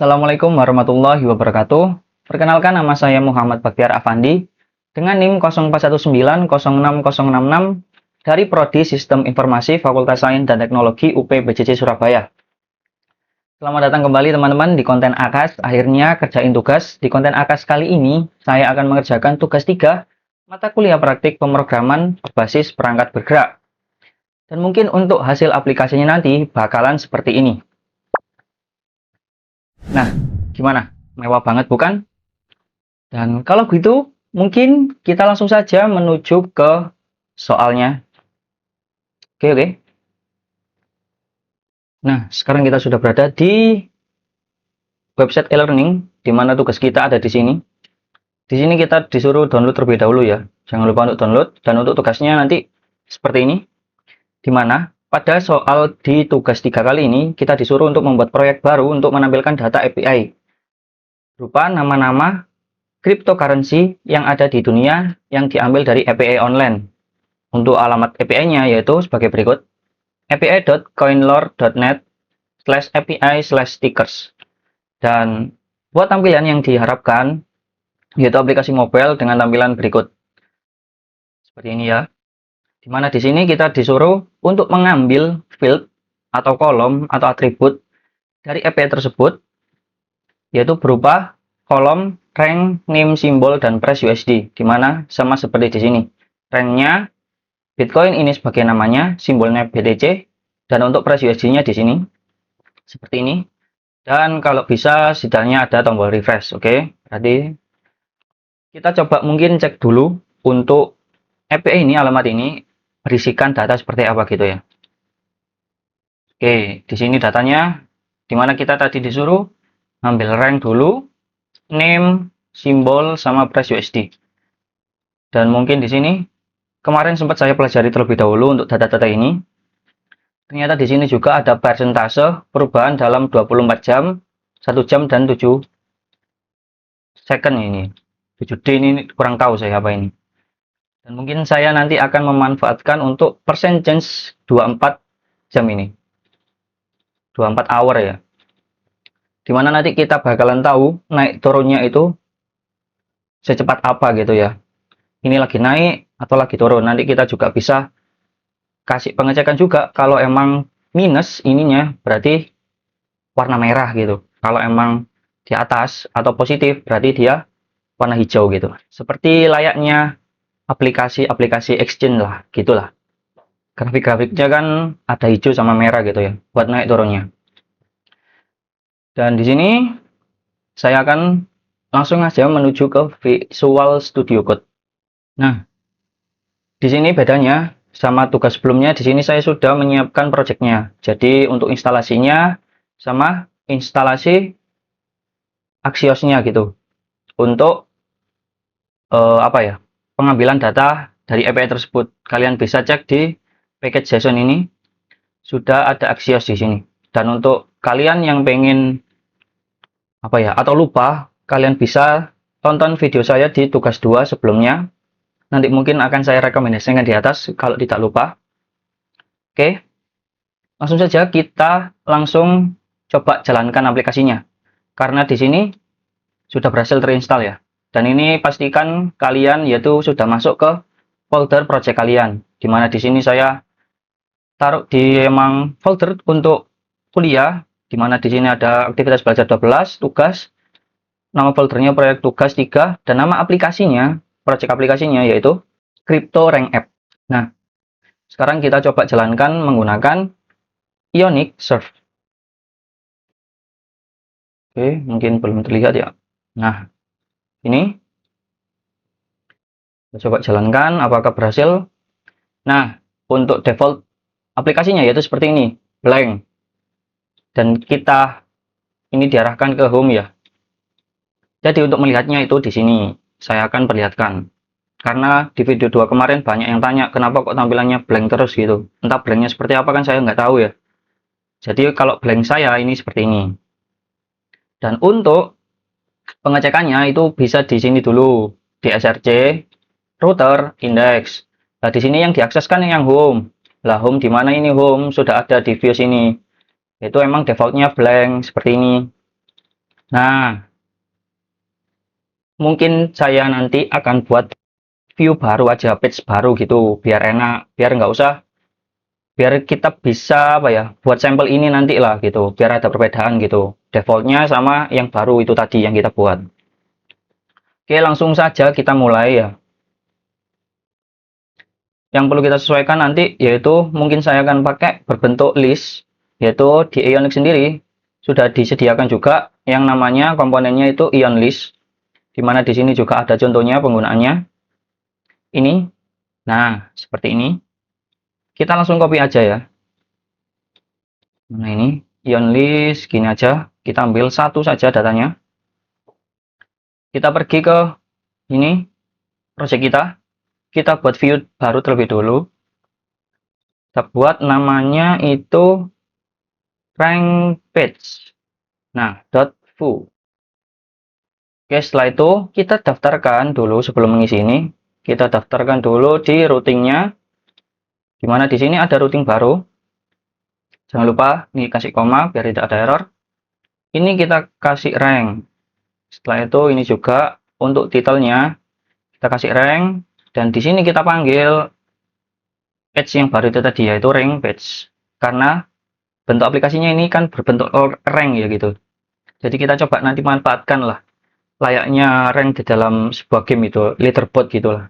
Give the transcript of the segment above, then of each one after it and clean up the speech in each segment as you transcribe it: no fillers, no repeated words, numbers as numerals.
Assalamualaikum warahmatullahi wabarakatuh. Perkenalkan, nama saya Muhammad Baktiar Afandi dengan NIM 0419060066 dari Prodi Sistem Informasi Fakultas Sains dan Teknologi UP BJC Surabaya. Selamat datang kembali teman-teman di konten AKAS. Akhirnya kerjain tugas. Di konten AKAS kali ini saya akan mengerjakan tugas 3 mata kuliah praktik pemrograman berbasis perangkat bergerak. Dan mungkin untuk hasil aplikasinya nanti bakalan seperti ini. Nah, gimana? Mewah banget bukan? Dan kalau gitu, mungkin kita langsung saja menuju ke soalnya. Oke. Nah, sekarang kita sudah berada di website e-learning, di mana tugas kita ada di sini. Di sini kita disuruh download terlebih dahulu ya. Jangan lupa untuk download. Dan untuk tugasnya nanti seperti ini. Di mana pada soal di tugas 3 kali ini, kita disuruh untuk membuat proyek baru untuk menampilkan data API. Berupa nama-nama cryptocurrency yang ada di dunia yang diambil dari API online. Untuk alamat API-nya yaitu sebagai berikut: api.coinlore.net/api/stickers. Dan buat tampilan yang diharapkan yaitu aplikasi mobile dengan tampilan berikut. Seperti ini ya. Dimana di sini kita disuruh untuk mengambil field atau kolom atau atribut dari API tersebut, yaitu berupa kolom rank, name, simbol, dan price USD, dimana sama seperti di sini. Ranknya Bitcoin ini sebagai namanya, simbolnya BTC, dan untuk price USD-nya di sini seperti ini. Dan kalau bisa setidaknya ada tombol refresh. Oke, berarti kita coba mungkin cek dulu untuk API ini, alamat ini berisikan data seperti apa gitu ya. Oke, di sini datanya, dimana kita tadi disuruh ambil rank dulu, name, simbol, sama price USD. Dan mungkin di sini kemarin sempat saya pelajari terlebih dahulu untuk data-data ini. Ternyata di sini juga ada persentase perubahan dalam 24 jam, 1 jam, dan 7 second ini. 7D ini kurang tahu saya apa ini. Dan mungkin saya nanti akan memanfaatkan untuk percent change 24 jam ini. 24 hour ya. Dimana nanti kita bakalan tahu naik turunnya itu secepat apa gitu ya. Ini lagi naik atau lagi turun. Nanti kita juga bisa kasih pengecekan juga kalau emang minus ininya berarti warna merah gitu. Kalau emang di atas atau positif berarti dia warna hijau gitu. Seperti layaknya aplikasi-aplikasi exchange lah, gitulah. Grafik-grafiknya kan ada hijau sama merah gitu ya, buat naik turunnya. Dan di sini saya akan langsung aja menuju ke Visual Studio Code. Nah, di sini bedanya sama tugas sebelumnya, di sini saya sudah menyiapkan projectnya. Jadi untuk instalasinya sama instalasi Axios-nya gitu. Untuk apa ya? Pengambilan data dari API tersebut. Kalian bisa cek di package JSON ini sudah ada Axios di sini. Dan untuk kalian yang pengen apa ya atau lupa, kalian bisa tonton video saya di tugas 2 sebelumnya. Nanti mungkin akan saya rekomendasikan di atas kalau tidak lupa. Oke. Langsung saja kita langsung coba jalankan aplikasinya. Karena di sini sudah berhasil terinstall ya. Dan ini pastikan kalian yaitu sudah masuk ke folder project kalian. Dimana di sini saya taruh di emang folder untuk kuliah. Dimana di sini ada aktivitas belajar 12, tugas, nama foldernya proyek tugas 3, dan nama aplikasinya, project aplikasinya yaitu Crypto Rank App. Nah, sekarang kita coba jalankan menggunakan Ionic Serve. Oke, mungkin belum terlihat ya. Nah, ini kita coba jalankan apakah berhasil. Nah, untuk default aplikasinya yaitu seperti ini, blank. Dan kita ini diarahkan ke home ya. Jadi untuk melihatnya itu di sini saya akan perlihatkan. Karena di video 2 kemarin banyak yang tanya kenapa kok tampilannya blank terus gitu. Entah blanknya seperti apa kan saya nggak tahu ya. Jadi kalau blank saya ini seperti ini. Dan untuk pengecekannya itu bisa di sini dulu, di src, router, index. Nah, di sini yang diakses kan yang home. Lah, home di mana ini home? Sudah ada di view sini. Itu emang defaultnya blank seperti ini. Nah, mungkin saya nanti akan buat view baru aja, page baru gitu, biar enak, biar kita bisa apa ya, buat sampel ini nanti lah gitu, biar ada perbedaan gitu. Defaultnya sama yang baru itu tadi yang kita buat. Oke, langsung saja kita mulai ya. Yang perlu kita sesuaikan nanti yaitu mungkin saya akan pakai berbentuk list, yaitu di Ionic sendiri sudah disediakan juga yang namanya komponennya itu Ion list, di mana di sini juga ada contohnya penggunaannya. Ini, nah seperti ini. Kita langsung copy aja ya. Nah ini Ion list, gini aja. Kita ambil satu saja datanya. Kita pergi ke ini project kita. Kita buat view baru terlebih dulu. Kita buat namanya itu rank page. Nah, .foo. Oke, setelah itu kita daftarkan dulu sebelum mengisi ini. Kita daftarkan dulu di routingnya. Dimana di sini ada routing baru. Jangan lupa ini kasih koma biar tidak ada error. Ini kita kasih rank. Setelah itu ini juga untuk titelnya kita kasih rank dan di sini kita panggil page yang baru itu tadi yaitu rank page. Karena bentuk aplikasinya ini kan berbentuk rank ya gitu. Jadi kita coba nanti manfaatkan lah layaknya rank di dalam sebuah game itu, leaderboard gitulah.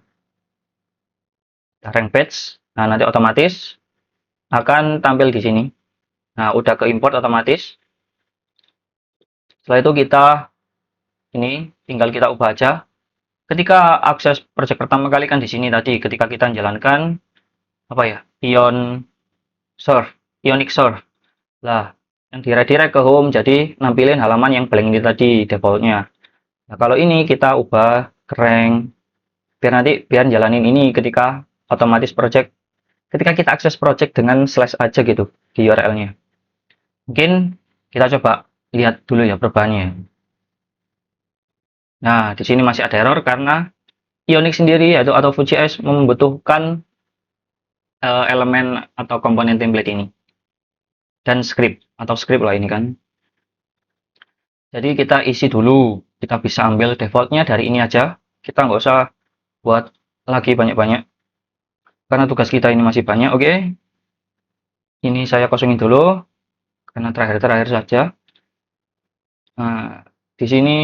Rank page. Nah, nanti otomatis akan tampil di sini. Nah, udah ke import otomatis. Setelah itu kita ini tinggal kita ubah aja. Ketika akses project pertama kali kan di sini tadi ketika kita menjalankan apa ya? Ionic Serve. Lah, yang direct ke home jadi nampilin halaman yang blank ini tadi defaultnya. Nah, kalau ini kita ubah ke rank biar jalanin ini ketika otomatis project ketika kita akses project dengan slash aja gitu di URL-nya. Mungkin kita coba lihat dulu ya perubahannya. Nah, di sini masih ada error karena Ionic sendiri atau Vue.js membutuhkan elemen atau komponen template ini dan script lah ini kan. Jadi kita isi dulu, kita bisa ambil defaultnya dari ini aja. Kita nggak usah buat lagi banyak-banyak karena tugas kita ini masih banyak. Oke, ini saya kosongin dulu karena terakhir-terakhir saja. Nah, di sini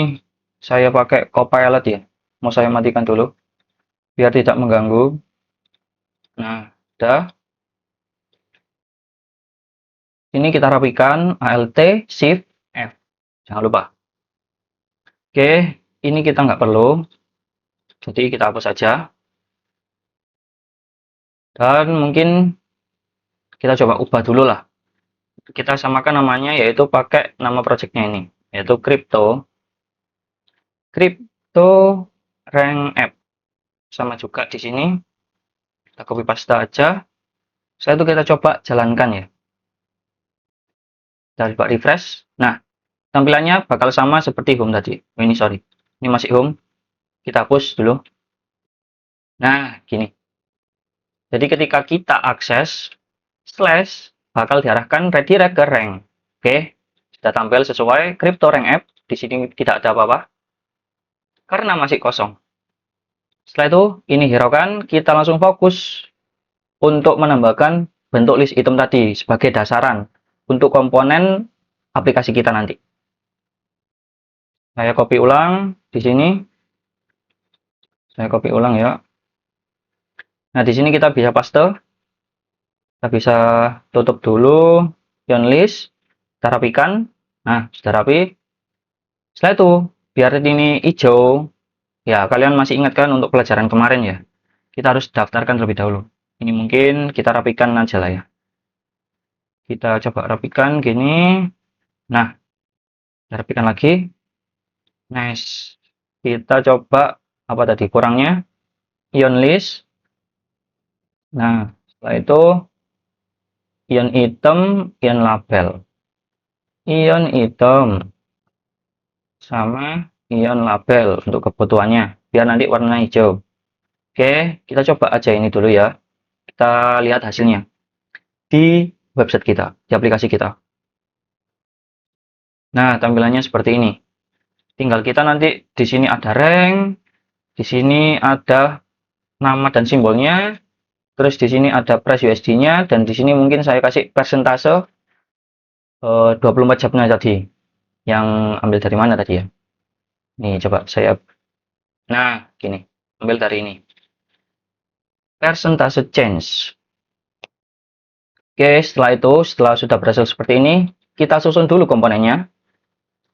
saya pakai Copilot ya. Mau saya matikan dulu biar tidak mengganggu. Nah, udah. Ini kita rapikan Alt Shift F. Jangan lupa. Oke, ini kita nggak perlu. Jadi kita hapus saja. Dan mungkin kita coba ubah dulu lah. Kita samakan namanya yaitu pakai nama projectnya ini. Yaitu Crypto Rank App. Sama juga di sini. Kita copy paste aja. Setelah itu kita coba jalankan ya. Kita coba refresh. Nah, tampilannya bakal sama seperti home tadi. Oh, ini sorry. Ini masih home. Kita hapus dulu. Nah, gini. Jadi ketika kita akses slash bakal diarahkan redirect ke rank. Oke, sudah tampil sesuai crypto rank app. Di sini tidak ada apa-apa karena masih kosong. Setelah itu ini hiraukan, kita langsung fokus untuk menambahkan bentuk list item tadi sebagai dasaran untuk komponen aplikasi kita nanti. Saya copy ulang di sini. Saya copy ulang ya. Nah, di sini kita bisa paste. Kita bisa tutup dulu Ion list. Kita rapikan. Nah, sudah rapi. Setelah itu, biar ini hijau, ya kalian masih ingat kan untuk pelajaran kemarin ya, kita harus daftarkan terlebih dahulu. Ini mungkin kita rapikan aja lah ya. Kita coba rapikan gini. Nah, kita rapikan lagi. Nice. Kita coba apa tadi kurangnya? Ion list. Nah, setelah itu ion item, ion label. Ion item sama ion label untuk kebutuhannya biar nanti warna hijau. Oke, kita coba aja ini dulu ya. Kita lihat hasilnya di website kita, di aplikasi kita. Nah, tampilannya seperti ini. Tinggal kita nanti di sini ada rank, di sini ada nama dan simbolnya, terus di sini ada price USD-nya, dan di sini mungkin saya kasih persentase 24 jamnya tadi. Yang ambil dari mana tadi ya? Nih coba saya, nah gini, ambil dari ini. Persentase change. Oke, setelah sudah berhasil seperti ini, kita susun dulu komponennya.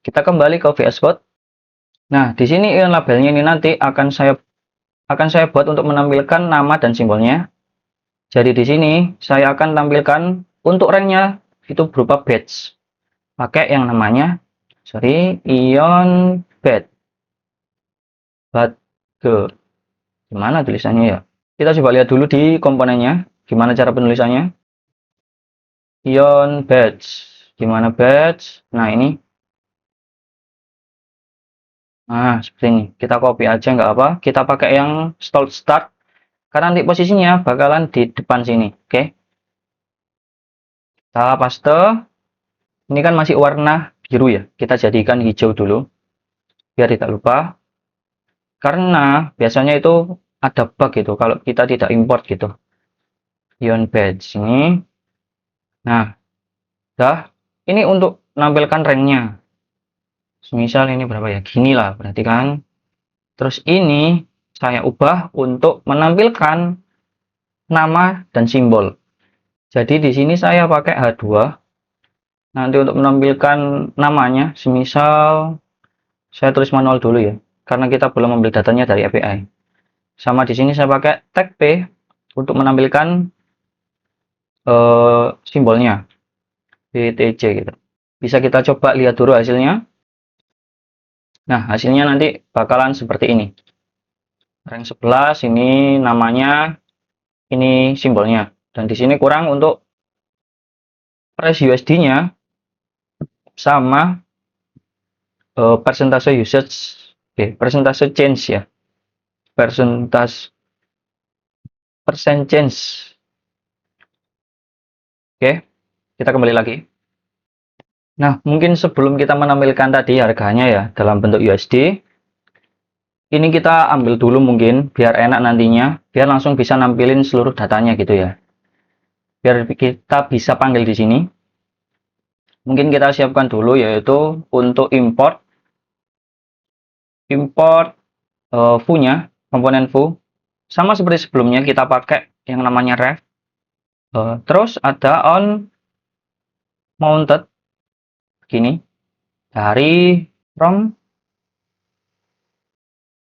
Kita kembali ke VS Code. Nah, di sini labelnya ini nanti akan saya buat untuk menampilkan nama dan simbolnya. Jadi di sini saya akan tampilkan untuk ranknya itu berupa badge. Pakai yang namanya Ion Badge. Gimana tulisannya ya? Kita coba lihat dulu di komponennya, gimana cara penulisannya. Ion Badge. Gimana badge? Nah, ini. Nah, seperti ini. Kita copy aja nggak apa. Kita pakai yang start. Karena nanti posisinya bakalan di depan sini. Oke. Kita paste. Ini kan masih warna biru ya. Kita jadikan hijau dulu. Biar tidak lupa. Karena biasanya itu ada bug gitu. Kalau kita tidak import gitu. Ion Badge ini. Nah. Dah. Ini untuk menampilkan ranknya. Misal ini berapa ya? Gini lah. Berarti kan. Terus ini saya ubah untuk menampilkan nama dan simbol. Jadi di sini saya pakai H2. Nanti untuk menampilkan namanya, semisal saya tulis manual dulu ya, karena kita belum ambil datanya dari API. Sama di sini saya pakai tag P untuk menampilkan simbolnya BTC gitu. Bisa kita coba lihat dulu hasilnya. Nah, hasilnya nanti bakalan seperti ini. Rank 11 ini namanya, ini simbolnya. Dan di sini kurang untuk price USD-nya sama persentase usage, persentase change ya, persentase percent change. Oke, kita kembali lagi. Nah, mungkin sebelum kita menampilkan tadi harganya ya dalam bentuk USD, ini kita ambil dulu mungkin biar enak nantinya, biar langsung bisa nampilin seluruh datanya gitu ya. Biar kita bisa panggil di sini. Mungkin kita siapkan dulu yaitu untuk import foo-nya, komponen foo. Sama seperti sebelumnya kita pakai yang namanya ref. Terus ada on mounted begini dari from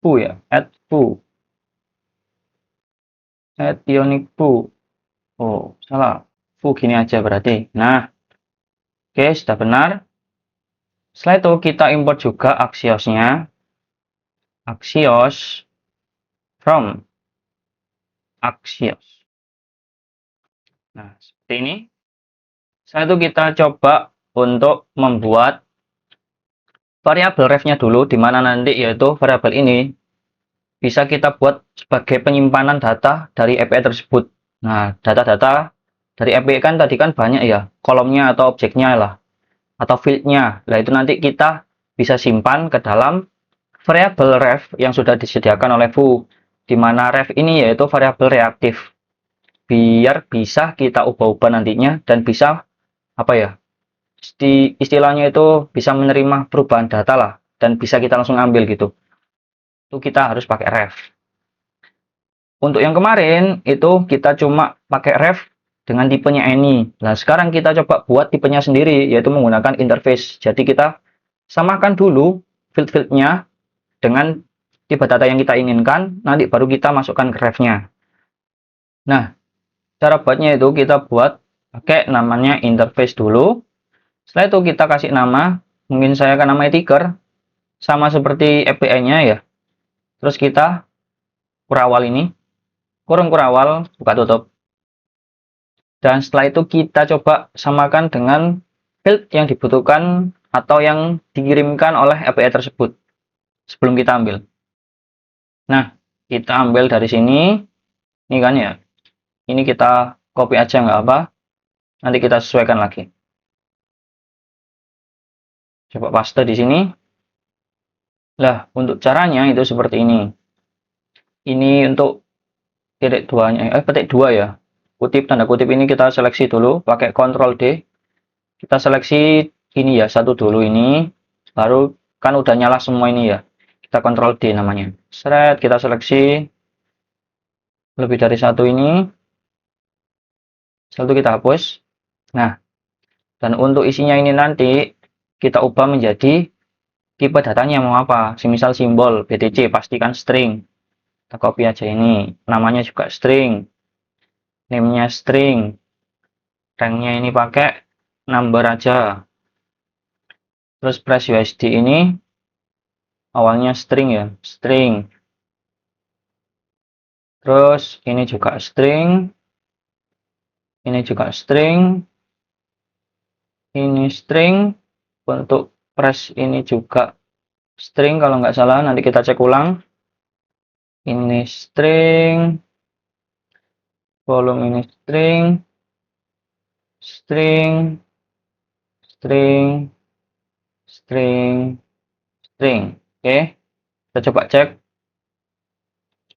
foo ya, add foo, add ionic foo. Oh, salah. Foo gini aja berarti. Nah, oke, sudah benar. Setelah itu kita import juga Axios-nya. Axios from Axios. Nah, seperti ini. Setelah itu kita coba untuk membuat variabel ref-nya dulu, di mana nanti yaitu variabel ini bisa kita buat sebagai penyimpanan data dari API tersebut. Nah, data-data dari API kan tadi kan banyak ya, kolomnya atau objeknya lah, atau field-nya. Nah, itu nanti kita bisa simpan ke dalam variabel ref yang sudah disediakan oleh Foo, di mana ref ini yaitu variabel reaktif. Biar bisa kita ubah-ubah nantinya dan bisa apa ya? Istilahnya itu bisa menerima perubahan data lah dan bisa kita langsung ambil gitu. Itu kita harus pakai ref. Untuk yang kemarin itu kita cuma pakai ref dengan tipenya any. Nah, sekarang kita coba buat tipenya sendiri yaitu menggunakan interface. Jadi kita samakan dulu field-fieldnya dengan tipe data yang kita inginkan, nanti baru kita masukkan ke ref-nya. Nah, cara buatnya itu kita buat pakai namanya interface dulu. Setelah itu kita kasih nama, mungkin saya akan namanya ticker, sama seperti API-nya ya. Terus kita kurawal ini, kurung kurawal, buka tutup. Dan setelah itu kita coba samakan dengan field yang dibutuhkan atau yang dikirimkan oleh API tersebut sebelum kita ambil. Nah, kita ambil dari sini, ini kan ya, ini kita copy aja nggak apa, nanti kita sesuaikan lagi. Coba paste di sini. Lah, untuk caranya itu seperti ini. Ini untuk titik duanya, petik dua ya. Kutip tanda kutip ini kita seleksi dulu pakai Ctrl D. Kita seleksi ini ya, satu dulu ini. Baru kan udah nyala semua ini ya. Kita Ctrl D namanya. Seret, kita seleksi lebih dari satu ini. Satu kita hapus. Nah, dan untuk isinya ini nanti kita ubah menjadi tipe datanya mau apa. Semisal simbol BTC pastikan string. Kita copy aja ini. Namanya juga string. Name-nya string. Ranknya ini pakai number aja. Terus press USD ini awalnya string ya, string. Terus ini juga string. Ini juga string. Ini string. Untuk press ini juga string kalau nggak salah. Nanti kita cek ulang. Ini string. Volume ini string. String. String. String. String. Oke. Kita coba cek.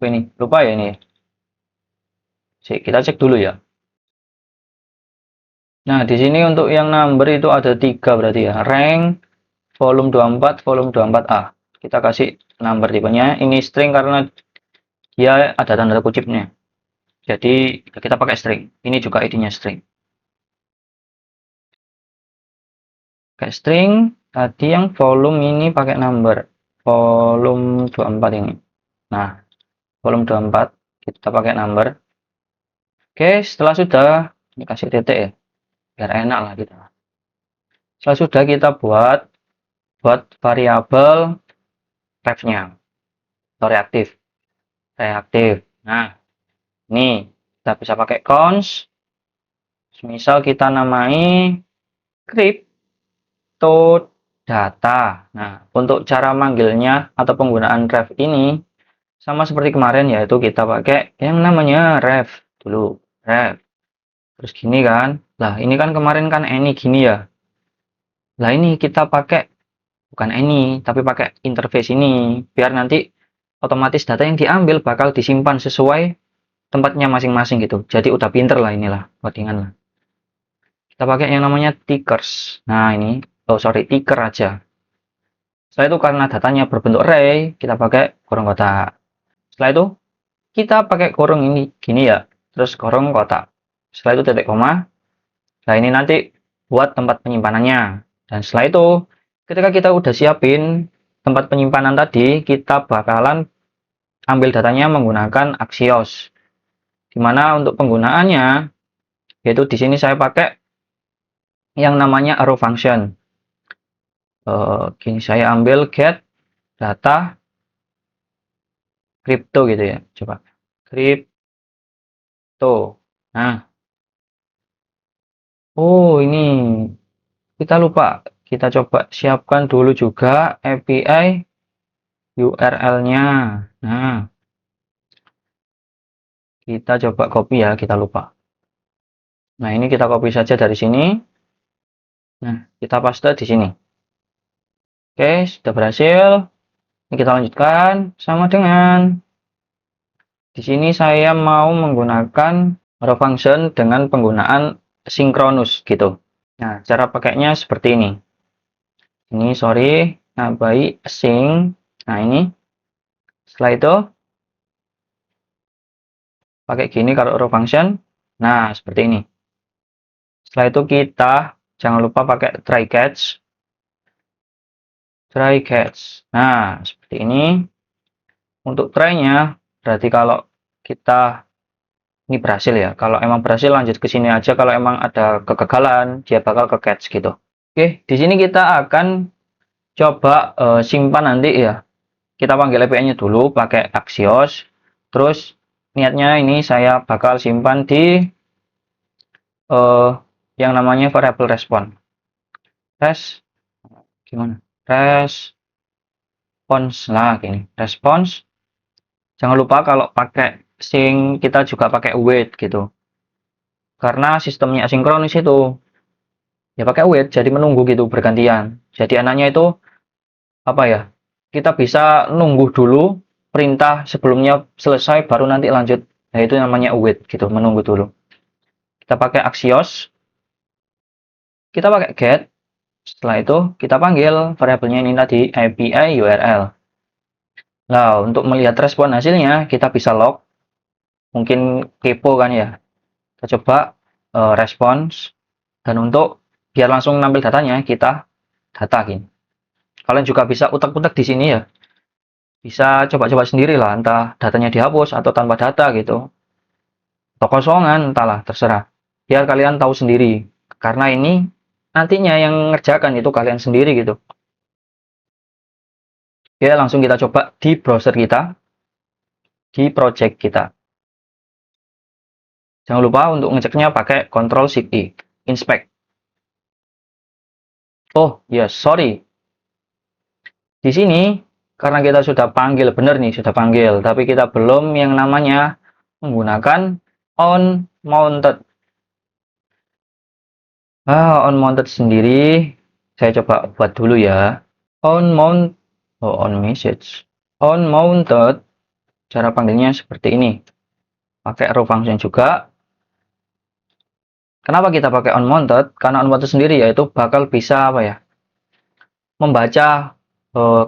Ini lupa ya ini. Kita cek dulu ya. Nah, di sini untuk yang number itu ada 3 berarti ya. Rank, volume 24, volume 24A. Kita kasih number tipenya. Ini string karena dia ada tanda kutipnya. Jadi kita pakai string. Ini juga ID-nya string. Pakai string. Tadi yang volume ini pakai number. Volume 24 ini. Nah, volume 24 kita pakai number. Oke, setelah sudah dikasih titik ya. Biar enak lah kita. Setelah sudah kita buat variabel ref-nya atau reaktif. Nah, ini kita bisa pakai const. Misal kita namai crypto data. Nah, untuk cara manggilnya atau penggunaan ref ini sama seperti kemarin, yaitu kita pakai yang namanya ref dulu, ref. Terus gini kan. Lah, ini kan kemarin kan any gini ya. Lah, ini kita pakai bukan any, tapi pakai interface ini biar nanti otomatis data yang diambil bakal disimpan sesuai tempatnya masing-masing gitu. Jadi udah pinter lah inilah, codingan lah. Kita pakai yang namanya tickers. Nah, ini, ticker aja. Setelah itu karena datanya berbentuk array, kita pakai kurung kotak. Setelah itu kita pakai kurung ini gini ya, terus kurung kotak. Setelah itu titik koma. Nah, ini nanti buat tempat penyimpanannya. Dan setelah itu ketika kita udah siapin tempat penyimpanan tadi, kita bakalan ambil datanya menggunakan Axios. Dimana untuk penggunaannya, yaitu di sini saya pakai yang namanya arrow function. Gini, saya ambil get data crypto gitu ya. Coba crypto. Nah, oh ini kita lupa. Kita coba siapkan dulu juga API URL-nya. Nah, kita coba copy ya, kita lupa. Nah, ini kita copy saja dari sini. Nah, kita paste di sini. Oke, sudah berhasil. Ini kita lanjutkan sama dengan di sini saya mau menggunakan arrow function dengan penggunaan sinkronus gitu. Nah, cara pakainya seperti ini. Ini sorry, nambahi async. Nah, ini. Setelah itu pakai gini kalau arrow function. Nah, seperti ini. Setelah itu kita jangan lupa pakai try catch. Try catch. Nah, seperti ini. Untuk try-nya berarti kalau kita ini berhasil ya. Kalau emang berhasil lanjut ke sini aja. Kalau emang ada kegagalan, dia bakal ke catch gitu. Oke, di sini kita akan coba simpan nanti ya. Kita panggil API-nya dulu pakai Axios. Terus niatnya ini saya bakal simpan di yang namanya variable response. Gimana? Response lah gini. Response. Jangan lupa kalau pakai sync kita juga pakai wait gitu. Karena sistemnya asinkronis itu ya pakai wait, jadi menunggu gitu bergantian. Jadi anaknya itu apa ya? kita bisa nunggu dulu perintah sebelumnya selesai baru nanti lanjut. Nah, itu namanya await gitu, menunggu dulu. Kita pakai Axios, kita pakai get, setelah itu kita panggil variabelnya ini tadi API URL. Nah, untuk melihat respon hasilnya, kita bisa log, mungkin kepo kan ya. Kita coba respons, dan untuk biar langsung nampil datanya, kita data gini. Kalian juga bisa utak-utak di sini ya. Bisa coba-coba sendiri lah, entah datanya dihapus atau tanpa data gitu. Atau kosongan, entahlah, terserah. Biar kalian tahu sendiri. Karena ini nantinya yang ngerjakan itu kalian sendiri gitu. Oke, langsung kita coba di browser kita, di project kita. Jangan lupa untuk ngeceknya pakai Ctrl+Shift+I, inspect. Oh, ya, sorry. Di sini, karena kita sudah panggil, benar nih, sudah panggil. Tapi kita belum yang namanya menggunakan onMounted. OnMounted sendiri, saya coba buat dulu ya. OnMessage. OnMounted, cara panggilnya seperti ini. Pakai row function juga. Kenapa kita pakai onMounted? Karena onMounted sendiri yaitu bakal bisa apa ya? Membaca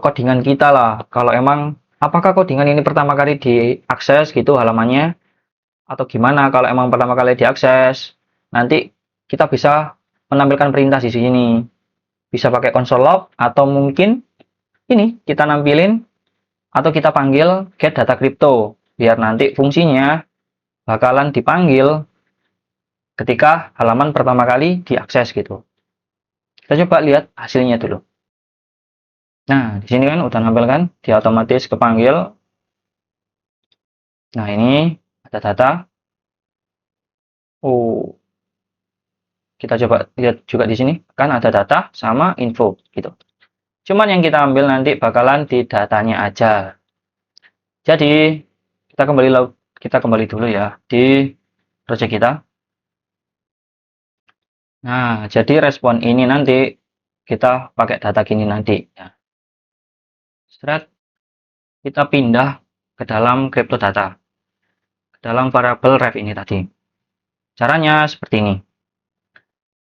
codingan kita lah. Kalau emang apakah codingan ini pertama kali diakses gitu halamannya atau gimana? Kalau emang pertama kali diakses, nanti kita bisa menampilkan perintah di sini. Bisa pakai console log atau mungkin ini kita nampilin atau kita panggil get data crypto biar nanti fungsinya bakalan dipanggil ketika halaman pertama kali diakses gitu. Kita coba lihat hasilnya dulu. Nah, di sini kan udah nampil kan, dia otomatis kepanggil. Nah, ini ada data. Oh, kita coba lihat juga di sini kan ada data sama info gitu. Cuman yang kita ambil nanti bakalan di datanya aja. Jadi, kita kembali dulu ya di project kita. Nah, jadi respon ini nanti kita pakai data gini nanti. Ya. Setelah kita pindah ke dalam crypto data, ke dalam variabel ref ini tadi. Caranya seperti ini.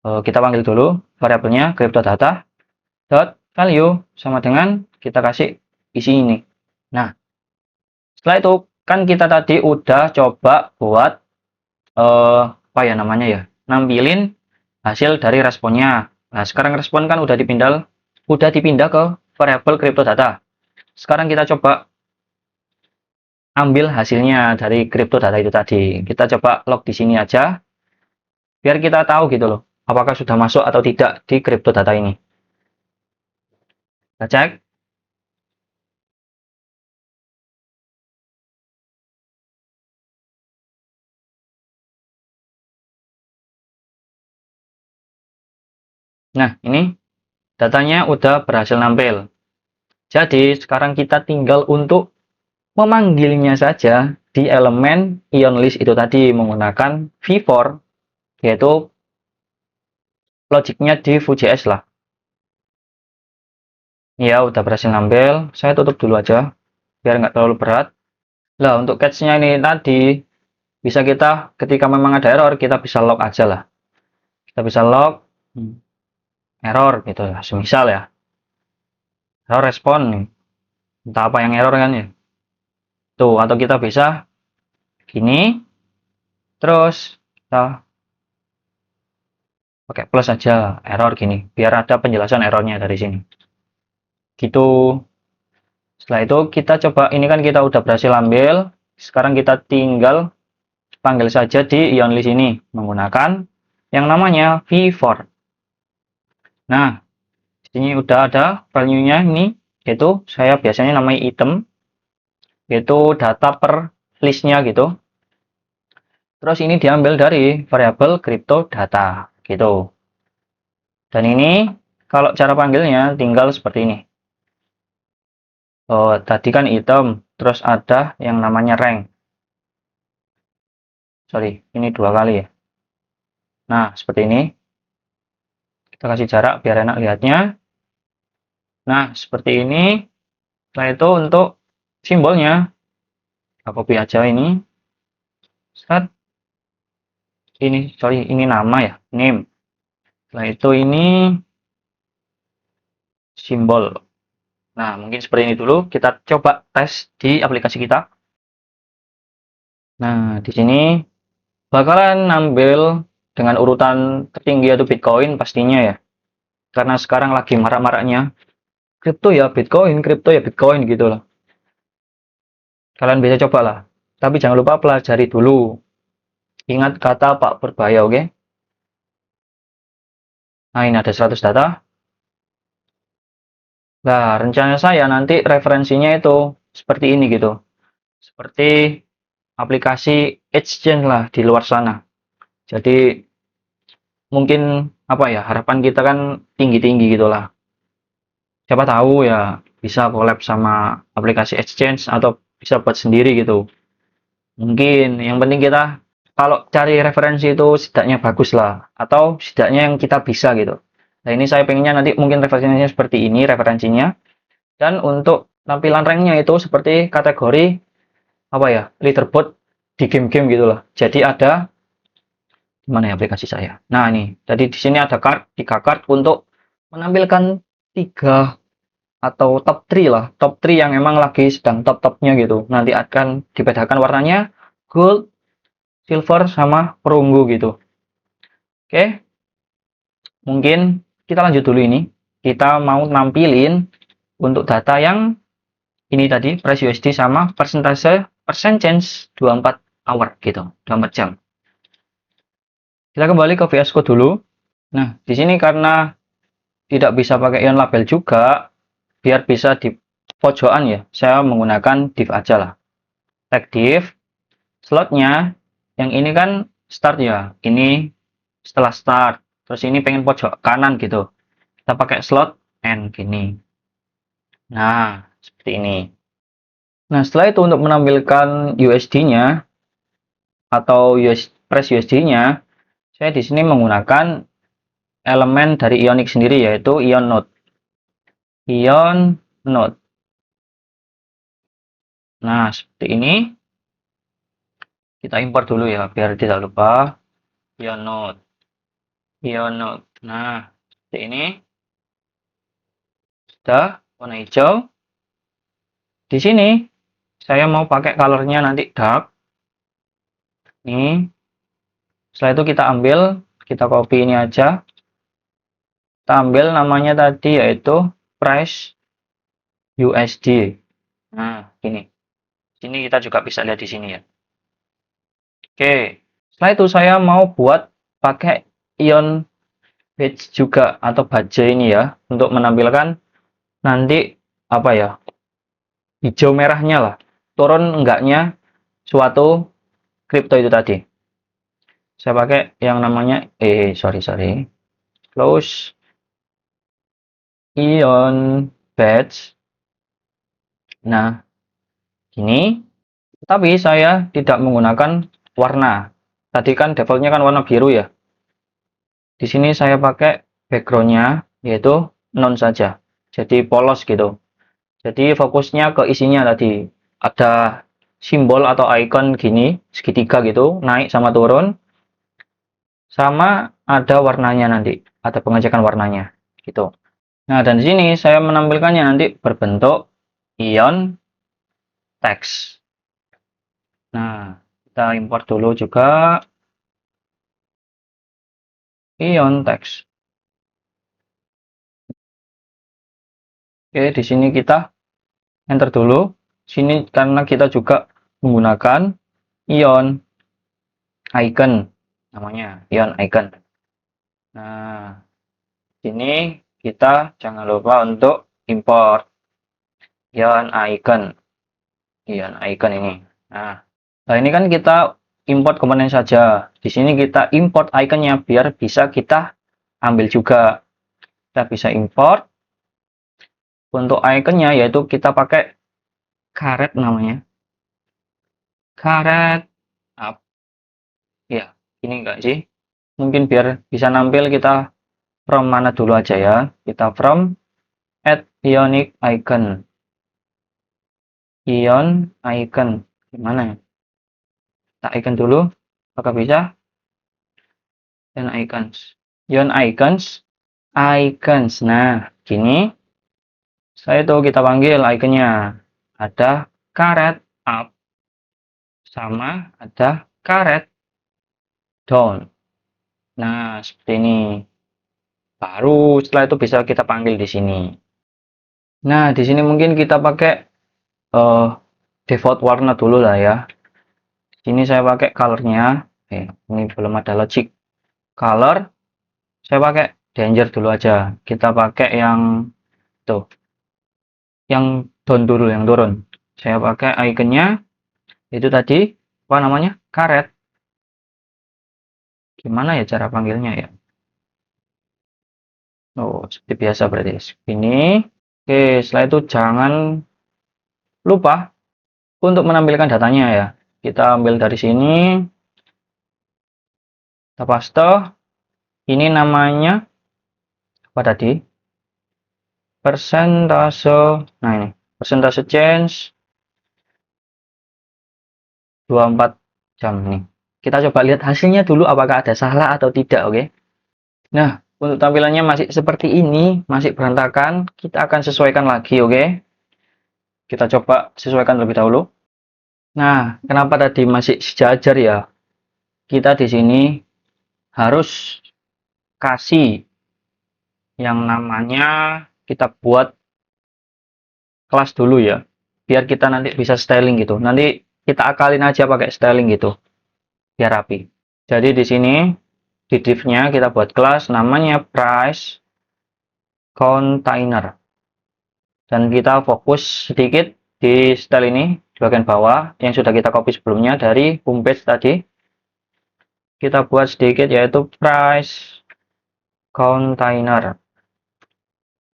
Kita panggil dulu variabelnya crypto data dot value sama dengan kita kasih isi ini. Nah, setelah itu kan kita tadi udah coba buat apa ya namanya ya, nampilin hasil dari responnya. Nah, sekarang respon kan udah dipindah ke variabel crypto data. Sekarang kita coba ambil hasilnya dari crypto data itu tadi. Kita coba log di sini aja, biar kita tahu gitu loh, apakah sudah masuk atau tidak di crypto data ini. Kita cek. Nah, ini datanya udah berhasil nampil. Jadi, sekarang kita tinggal untuk memanggilnya saja di elemen ion list itu tadi menggunakan v-for, yaitu logiknya di Vue.js lah. Ya, udah berhasil nampil. Saya tutup dulu aja, biar nggak terlalu berat. Nah, untuk catch-nya ini tadi, bisa kita, ketika memang ada error, kita bisa log aja lah. Kita bisa log error gitu ya, semisal ya. Error respon nih. Entah apa yang error kan ya. Tuh, atau kita bisa gini, terus kita pakai plus aja error gini, biar ada penjelasan errornya dari sini. Gitu. Setelah itu kita coba, ini kan kita udah berhasil ambil, sekarang kita tinggal panggil saja di ion list ini menggunakan yang namanya v-for. Nah, di sini udah ada value-nya ini, yaitu saya biasanya namanya item, yaitu data per list-nya gitu. Terus ini diambil dari variabel crypto data gitu. Dan ini kalau cara panggilnya tinggal seperti ini. Oh, tadi kan item, terus ada yang namanya rank. Sorry, ini 2 kali ya. Nah, seperti ini. Kita kasih jarak biar enak lihatnya. Nah, seperti ini. Setelah itu untuk simbolnya, kita copy aja ini. Set. Ini nama ya, name. Setelah itu ini simbol. Nah, mungkin seperti ini dulu. Kita coba tes di aplikasi kita. Nah, di sini bakalan ambil dengan urutan tertinggi yaitu Bitcoin pastinya ya. Karena sekarang lagi marak-maraknya kripto ya Bitcoin gitu loh. Kalian bisa coba lah. Tapi jangan lupa pelajari dulu. Ingat kata Pak berbahaya, oke? Nah, ini ada 100 data. Nah, rencana saya nanti referensinya itu seperti ini gitu. Seperti aplikasi exchange lah di luar sana. Jadi mungkin apa ya, harapan kita kan tinggi-tinggi gitulah. Siapa tahu ya bisa collab sama aplikasi exchange atau bisa buat sendiri gitu. Mungkin yang penting kita kalau cari referensi itu setidaknya bagus lah atau setidaknya yang kita bisa gitu. Nah, ini saya pengennya nanti mungkin referensinya seperti ini referensinya. Dan untuk tampilan ranknya itu seperti kategori apa ya, leaderboard di game-game gitu loh. Jadi ada mana ya aplikasi saya. Nah, ini. Jadi di sini ada tiga card untuk menampilkan tiga atau top 3 lah. Top 3 yang emang lagi sedang top-topnya gitu. Nanti akan dibedakan warnanya gold, silver sama perunggu gitu. Oke. Mungkin kita lanjut dulu ini. Kita mau nampilin untuk data yang ini tadi price USD sama persentase percent change 24 hour gitu, 24 jam. Kita kembali ke VS Code dulu. Nah, di sini karena tidak bisa pakai ion label juga, biar bisa di pojokan ya, saya menggunakan div aja lah. Tag div, slotnya, yang ini kan start ya, ini setelah start, terus ini pengen pojok kanan gitu. Kita pakai slot N gini. Nah, seperti ini. Nah, setelah itu untuk menampilkan USD-nya atau price USD-nya, saya di sini menggunakan elemen dari Ionic sendiri yaitu Ion Node. Ion Node. Nah, seperti ini. Kita import dulu ya biar tidak lupa. Ion Node. Ion Node. Nah, seperti ini. Sudah warna hijau. Di sini saya mau pakai colornya nanti dark. Ini. Setelah itu kita ambil, kita copy ini aja. Kita ambil namanya tadi yaitu price USD. Nah, ini. Sini kita juga bisa lihat di sini ya. Oke. Setelah itu saya mau buat pakai ion badge juga atau badge ini ya untuk menampilkan nanti apa ya? Hijau merahnya lah. Turun enggaknya suatu kripto itu tadi. Saya pakai yang namanya sorry. Close ion badge. Nah, ini tapi saya tidak menggunakan warna. Tadi kan defaultnya kan warna biru ya. Di sini saya pakai backgroundnya yaitu non saja. Jadi polos gitu. Jadi fokusnya ke isinya tadi. Ada simbol atau icon gini, segitiga gitu, naik sama turun. Sama ada warnanya nanti. Ada pengecekan warnanya gitu. Nah, dan di sini saya menampilkannya nanti berbentuk ion text. Nah, kita import dulu juga ion text. Oke, di sini kita enter dulu. Sini karena kita juga menggunakan ion icon namanya, ion icon. Nah, sini kita jangan lupa untuk import ion icon. Ion icon ini. Nah, ini kan kita import komponen saja. Di sini kita import iconnya biar bisa kita ambil juga. Kita bisa import untuk iconnya yaitu kita pakai karet namanya. Karet up. Ya, ini enggak sih? Mungkin biar bisa nampil kita from mana dulu aja ya. Kita from add ionic icon. ion icon. Gimana ya? Tak icon dulu. Apakah bisa? Dan icons. Ion icons. Icons. Nah, gini. Saya itu kita panggil iconnya. Ada karet up. Sama ada karet down. Nah, seperti ini. Baru setelah itu bisa kita panggil di sini. Nah, di sini mungkin kita pakai default warna dulu lah ya. Sini saya pakai colornya. Ini belum ada logic color. Saya pakai danger dulu aja. Kita pakai yang tuh, yang down dulu, yang turun. Saya pakai iconnya itu tadi apa namanya? Karet. Gimana ya cara panggilnya ya? Oh, seperti biasa berarti. Ini. Oke, setelah itu jangan lupa untuk menampilkan datanya ya. Kita ambil dari sini, kita paste. Ini namanya apa tadi? Persentase. Nah ini, persentase change 24 jam nih. Kita coba lihat hasilnya dulu apakah ada salah atau tidak, oke? Nah, untuk tampilannya masih seperti ini, masih berantakan. Kita akan sesuaikan lagi, oke? Kita coba sesuaikan lebih dahulu. Nah, kenapa tadi masih sejajar ya? Kita di sini harus kasih yang namanya kita buat kelas dulu ya, biar kita nanti bisa styling gitu. Nanti kita akalin aja pakai styling gitu, biar rapi. Jadi di sini di div-nya kita buat kelas namanya price container, dan kita fokus sedikit di style ini di bagian bawah yang sudah kita copy sebelumnya dari homepage tadi. Kita buat sedikit yaitu price container.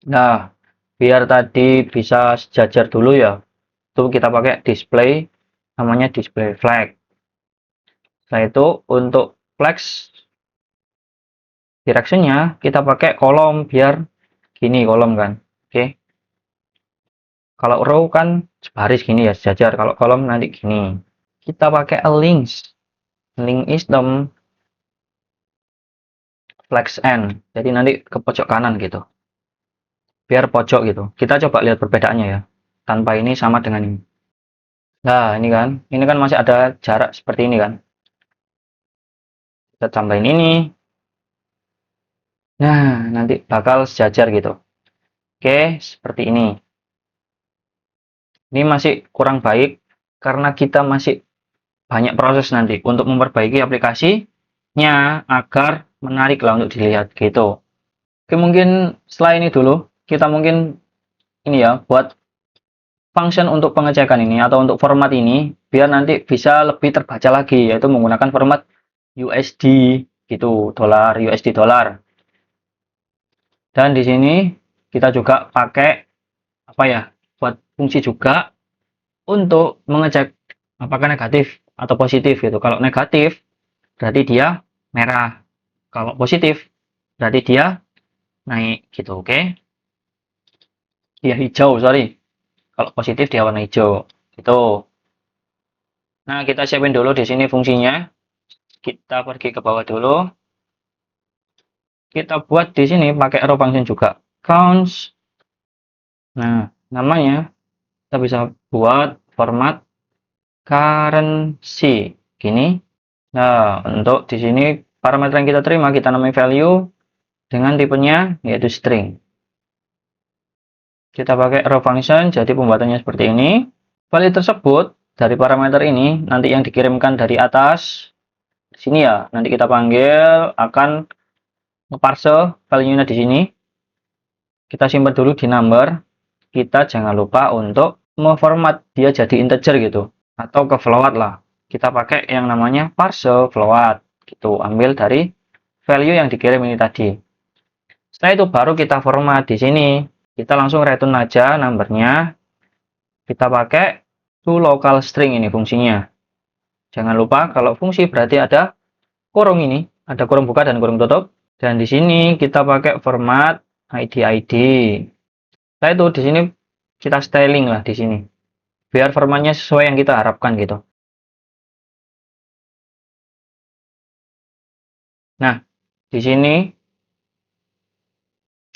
Nah, biar tadi bisa sejajar dulu ya, itu kita pakai display namanya display flag. Setelah itu untuk flex directionnya kita pakai kolom biar gini kolom kan. Oke. Kalau row kan sebaris gini ya sejajar. Kalau kolom nanti gini. Kita pakai a links. Link is the flex end. Jadi nanti ke pojok kanan gitu. Biar pojok gitu. Kita coba lihat perbedaannya ya. Tanpa ini sama dengan ini. Nah, ini kan. Ini kan masih ada jarak seperti ini kan. Kita tambahin ini. Nah, nanti bakal sejajar gitu. Oke, seperti ini. Ini masih kurang baik karena kita masih banyak proses nanti untuk memperbaiki aplikasinya agar menarik lah untuk dilihat gitu. Oke, mungkin setelah ini dulu kita mungkin ini ya buat function untuk pengecekan ini atau untuk format ini biar nanti bisa lebih terbaca lagi, yaitu menggunakan format USD gitu, dolar USD dolar. Dan di sini kita juga pakai apa ya, buat fungsi juga untuk mengecek apakah negatif atau positif gitu. Kalau negatif berarti dia merah, kalau positif berarti dia naik gitu. Oke, dia hijau, sorry, kalau positif dia warna hijau gitu. Nah, kita siapin dulu di sini fungsinya. Kita pergi ke bawah dulu, kita buat di sini pakai arrow function juga, counts. Nah, namanya kita bisa buat format currency gini. Nah, untuk di sini parameter yang kita terima kita namai value dengan tipenya yaitu string. Kita pakai arrow function, jadi pembuatannya seperti ini. Value tersebut dari parameter ini nanti yang dikirimkan dari atas di sini ya, nanti kita panggil akan ngeparse value-nya di sini. Kita simpan dulu di number. Kita jangan lupa untuk memformat dia jadi integer gitu atau ke float lah. Kita pakai yang namanya parse float gitu, ambil dari value yang dikirim ini tadi. Setelah itu baru kita format di sini. Kita langsung return aja numbernya. Kita pakai to local string ini fungsinya. Jangan lupa kalau fungsi berarti ada kurung ini, ada kurung buka dan kurung tutup. Dan di sini kita pakai format id. Setelah itu di sini kita styling lah di sini. biar formatnya sesuai yang kita harapkan gitu. Nah, di sini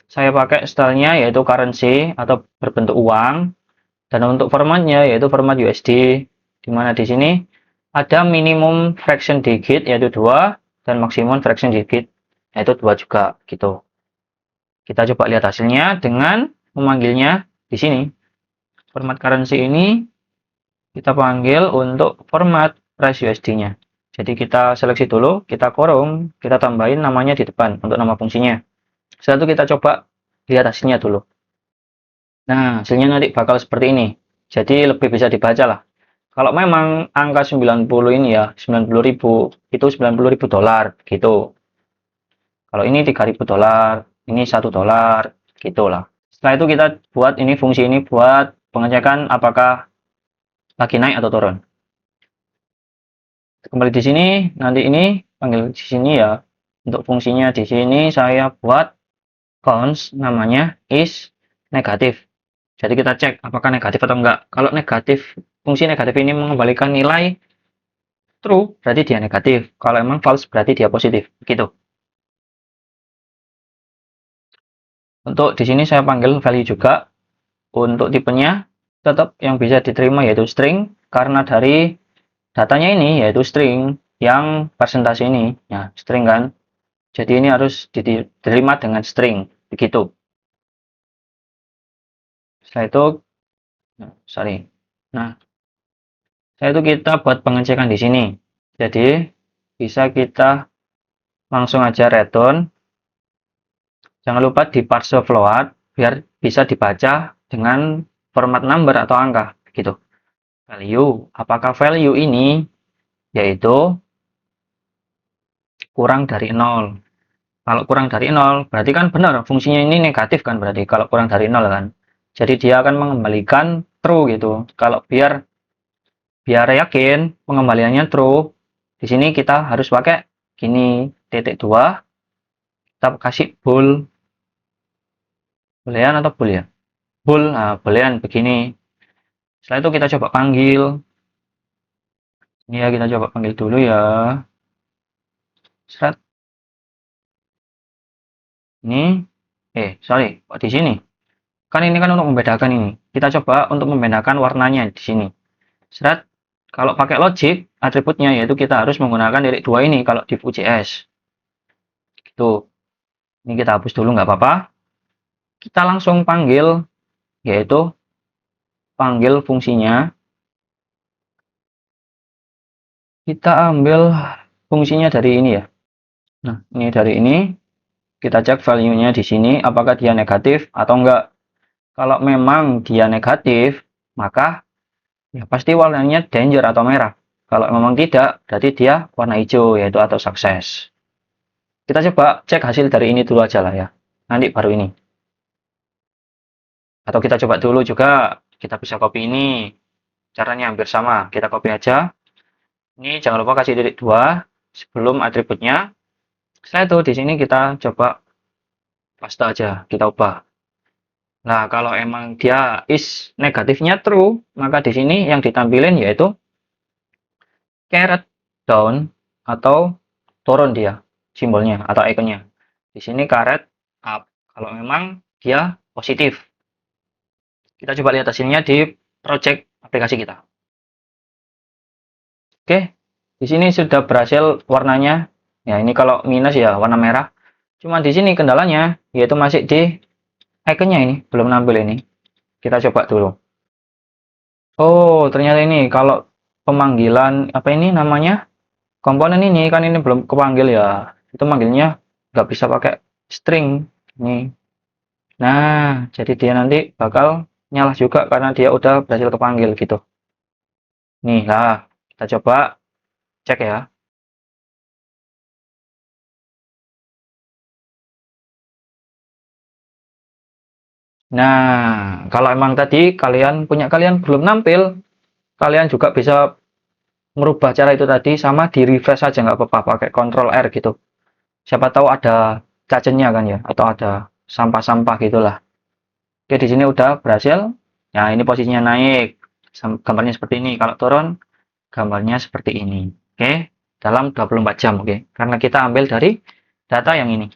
saya pakai stylenya yaitu currency atau berbentuk uang, dan untuk formatnya yaitu format USD, di mana di sini ada minimum fraction digit yaitu 2 dan maksimum fraction digit yaitu 2 juga gitu. Kita coba lihat hasilnya dengan memanggilnya di sini. Format currency ini kita panggil untuk format price USD-nya. Jadi kita seleksi dulu, kita kurung, kita tambahin namanya di depan untuk nama fungsinya. Setelah itu kita coba lihat hasilnya dulu. Nah, hasilnya nanti bakal seperti ini. Jadi lebih bisa dibaca lah. Kalau memang angka 90 ini ya, 90.000 itu 90.000 dolar gitu. Kalau ini 3.000 dolar, ini $1 gitulah. Setelah itu kita buat ini fungsi ini buat pengecekan apakah lagi naik atau turun. Kembali di sini, nanti ini panggil di sini ya. Untuk fungsinya di sini saya buat cons namanya is negatif. Jadi kita cek apakah negatif atau enggak. Kalau negatif, fungsi negatif ini mengembalikan nilai true, berarti dia negatif. Kalau emang false, berarti dia positif. Begitu. Untuk di sini saya panggil value juga. Untuk tipenya tetap yang bisa diterima yaitu string, karena dari datanya ini yaitu string yang persentase ini. Ya, string kan. Jadi ini harus diterima dengan string. Begitu. Setelah itu, sorry. Nah, setelah itu kita buat pengecekan di sini. Jadi bisa kita langsung aja return. Jangan lupa di parse float biar bisa dibaca dengan format number atau angka gitu. Value, apakah value ini yaitu kurang dari 0. Kalau kurang dari 0 berarti kan benar fungsinya ini negatif kan, berarti kalau kurang dari 0 kan. Jadi dia akan mengembalikan true gitu. Kalau biar yakin pengembaliannya true, di sini kita harus pakai gini titik 2, kita kasih bool. Boolean atau bool ya? Bool, nah boolean begini. Setelah itu kita coba panggil. Ini ya, kita coba panggil dulu ya. Seret. Ini, sorry, kok di sini? Kan ini kan untuk membedakan ini. Kita coba untuk membedakan warnanya di sini. Seret. Kalau pakai logic, atributnya yaitu kita harus menggunakan titik 2 ini kalau di Vue.js. Gitu. Ini kita hapus dulu nggak apa-apa. Kita langsung panggil, yaitu panggil fungsinya. Kita ambil fungsinya dari ini ya. Nah, ini dari ini. Kita cek value-nya di sini, apakah dia negatif atau enggak. Kalau memang dia negatif, maka ya pasti warnanya danger atau merah. Kalau memang tidak, berarti dia warna hijau, yaitu atau sukses. Kita coba cek hasil dari ini dulu aja lah ya. Nanti baru ini. Atau kita coba dulu juga, kita bisa copy ini. Caranya hampir sama, kita copy aja. Ini jangan lupa kasih titik 2 sebelum atributnya. Setelah itu di sini kita coba paste aja, kita ubah. Nah, kalau emang dia is negatifnya true, maka di sini yang ditampilin yaitu caret down atau turun dia simbolnya atau ikonnya. Di sini caret up kalau memang dia positif. Kita coba lihat hasilnya di project aplikasi kita. Oke, di sini sudah berhasil warnanya. Ya, ini kalau minus ya warna merah. Cuma di sini kendalanya yaitu masih di ikonnya ini, belum nampil ini. Kita coba dulu. Oh, ternyata ini kalau pemanggilan apa ini namanya komponen ini kan ini belum kepanggil ya. Itu manggilnya nggak bisa pakai string ini. Nah, jadi dia nanti bakal nyala juga karena dia udah berhasil kepanggil gitu. Nih lah, kita coba cek ya. Nah, kalau emang tadi kalian belum nampil, kalian juga bisa merubah cara itu tadi sama di refresh aja nggak apa-apa pakai Ctrl R gitu. Siapa tahu ada cacingnya kan ya, atau ada sampah-sampah gitulah. Oke, di sini udah berhasil. Nah, ini posisinya naik. gambarnya seperti ini. Kalau turun, gambarnya seperti ini. Oke, dalam 24 jam. Oke, karena kita ambil dari data yang ini,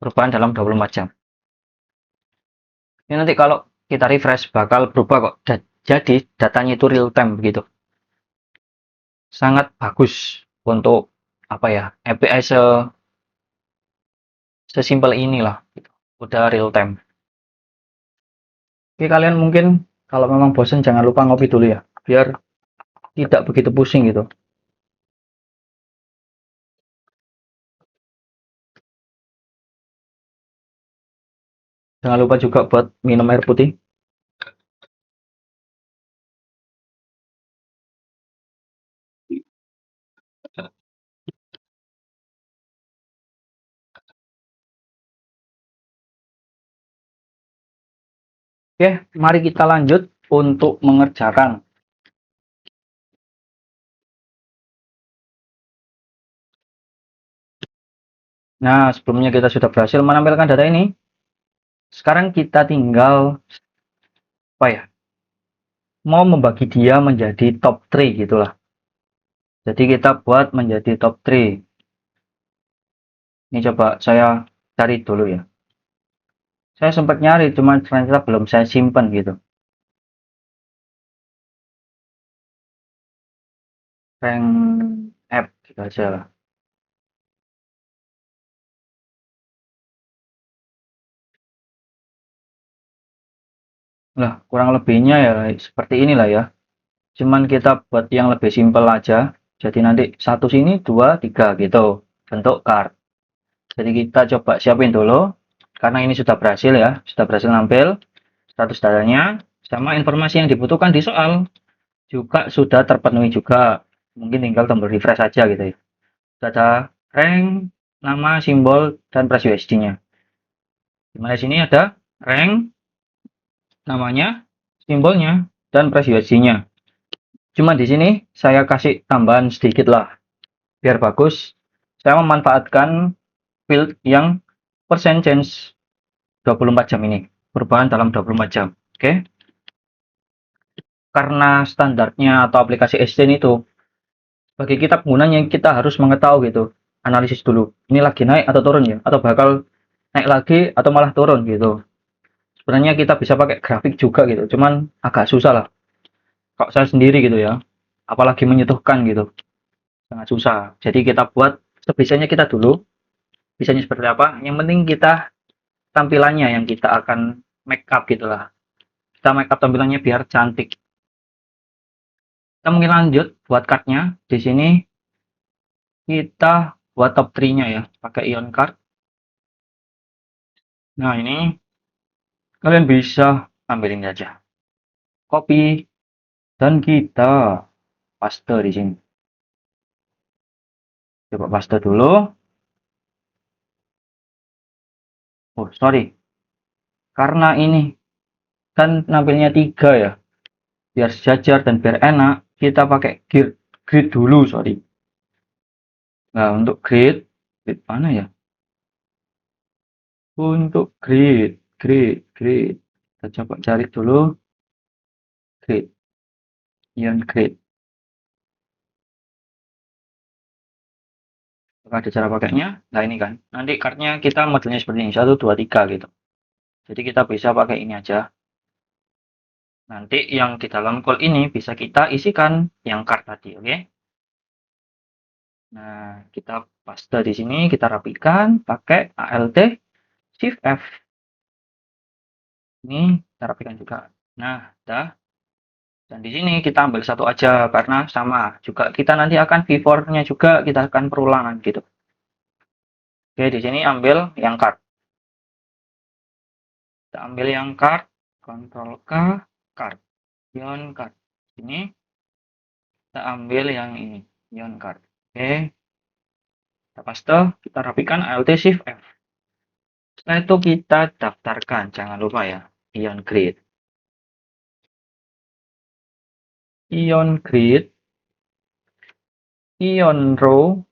perubahan dalam 24 jam. Ini nanti kalau kita refresh bakal berubah kok. Jadi datanya itu real time begitu. Sangat bagus untuk apa ya, API sesimpel inilah. Gitu. Udah real time. Oke, kalian mungkin kalau memang bosan jangan lupa ngopi dulu ya, biar tidak begitu pusing gitu. Jangan lupa juga buat minum air putih. Oke, mari kita lanjut untuk mengerjakan. Nah, sebelumnya kita sudah berhasil menampilkan data ini. Sekarang kita tinggal apa ya? Mau membagi dia menjadi top 3 gitulah. Jadi kita buat menjadi top 3. Ini coba saya cari dulu ya. Saya sempat nyari, cuman ternyata belum saya simpan gitu. Rank app gitu aja lah. Lah, kurang lebihnya ya seperti inilah ya. Cuman kita buat yang lebih simpel aja. Jadi nanti satu sini, dua, tiga gitu. Bentuk card. Jadi kita coba siapin dulu. Karena ini sudah berhasil ya. Sudah berhasil nampil status datanya. Sama informasi yang dibutuhkan di soal. Juga sudah terpenuhi juga. Mungkin tinggal tombol refresh saja gitu ya. Sudah ada rank, nama, simbol, dan price USD-nya. Dimana sini ada rank, namanya, simbolnya, dan price USD-nya. Cuma di sini saya kasih tambahan sedikit lah, biar bagus. Saya memanfaatkan field yang percent change 24 jam ini, perubahan dalam 24 jam. Oke, karena standarnya atau aplikasi Exchange itu, bagi kita penggunanya kita harus mengetahui gitu, analisis dulu. Ini lagi naik atau turun ya, atau bakal naik lagi atau malah turun gitu. Sebenarnya kita bisa pakai grafik juga gitu, cuman agak susah lah. Kok saya sendiri gitu ya, apalagi menyentuhkan gitu, sangat susah. Jadi kita buat sebisanya kita dulu. Bisanya seperti apa? Yang penting kita tampilannya yang kita akan make up gitulah. Kita make up tampilannya biar cantik. Kita mungkin lanjut buat cardnya. Di sini kita buat top 3-nya ya, pakai ion card. Nah, ini kalian bisa ambil ini aja. Copy dan kita paste di sini. Coba paste dulu. Oh, sorry. Karena ini kan nampilnya 3 ya. Biar sejajar dan biar enak, kita pakai grid dulu, sorry. Nah, untuk grid mana ya? Untuk grid. Kita coba cari dulu grid, ion grid. Apakah ada cara pakainya? Nah ini kan, nanti cardnya kita modelnya seperti ini, 1, 2, 3 gitu. Jadi kita bisa pakai ini aja. Nanti yang di dalam call ini bisa kita isikan yang card tadi, oke? Nah, kita paste di sini, kita rapikan pakai ALT Shift F. Ini kita rapikan juga. Nah, dah. Dan di sini kita ambil satu aja karena sama juga kita nanti akan V4-nya juga kita akan perulangan gitu. Oke, di sini ambil yang card. Kita ambil yang card, Ctrl K, card, ion card. Ini kita ambil yang ini, ion card. Oke, kita paste, kita rapikan Alt Shift F. Setelah itu kita daftarkan, jangan lupa ya, ion grid. Ion grid, ion row,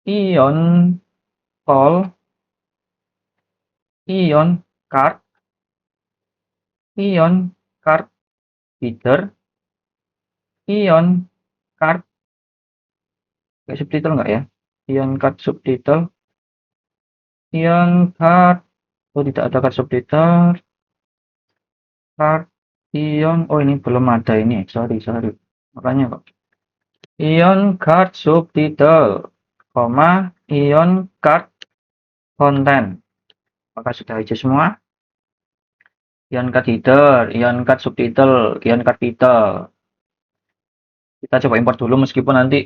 ion call, ion card, ion card, header, ion card, kayak subtitle nggak ya? Ion card subtitle, ion card, oh tidak ada card subtitle, card, ion, oh ini belum ada ini, sorry, makanya kok. Ion card subtitle, koma, ion card content. Apakah sudah hijau semua? Ion card header, ion card subtitle, ion card title. Kita coba import dulu meskipun nanti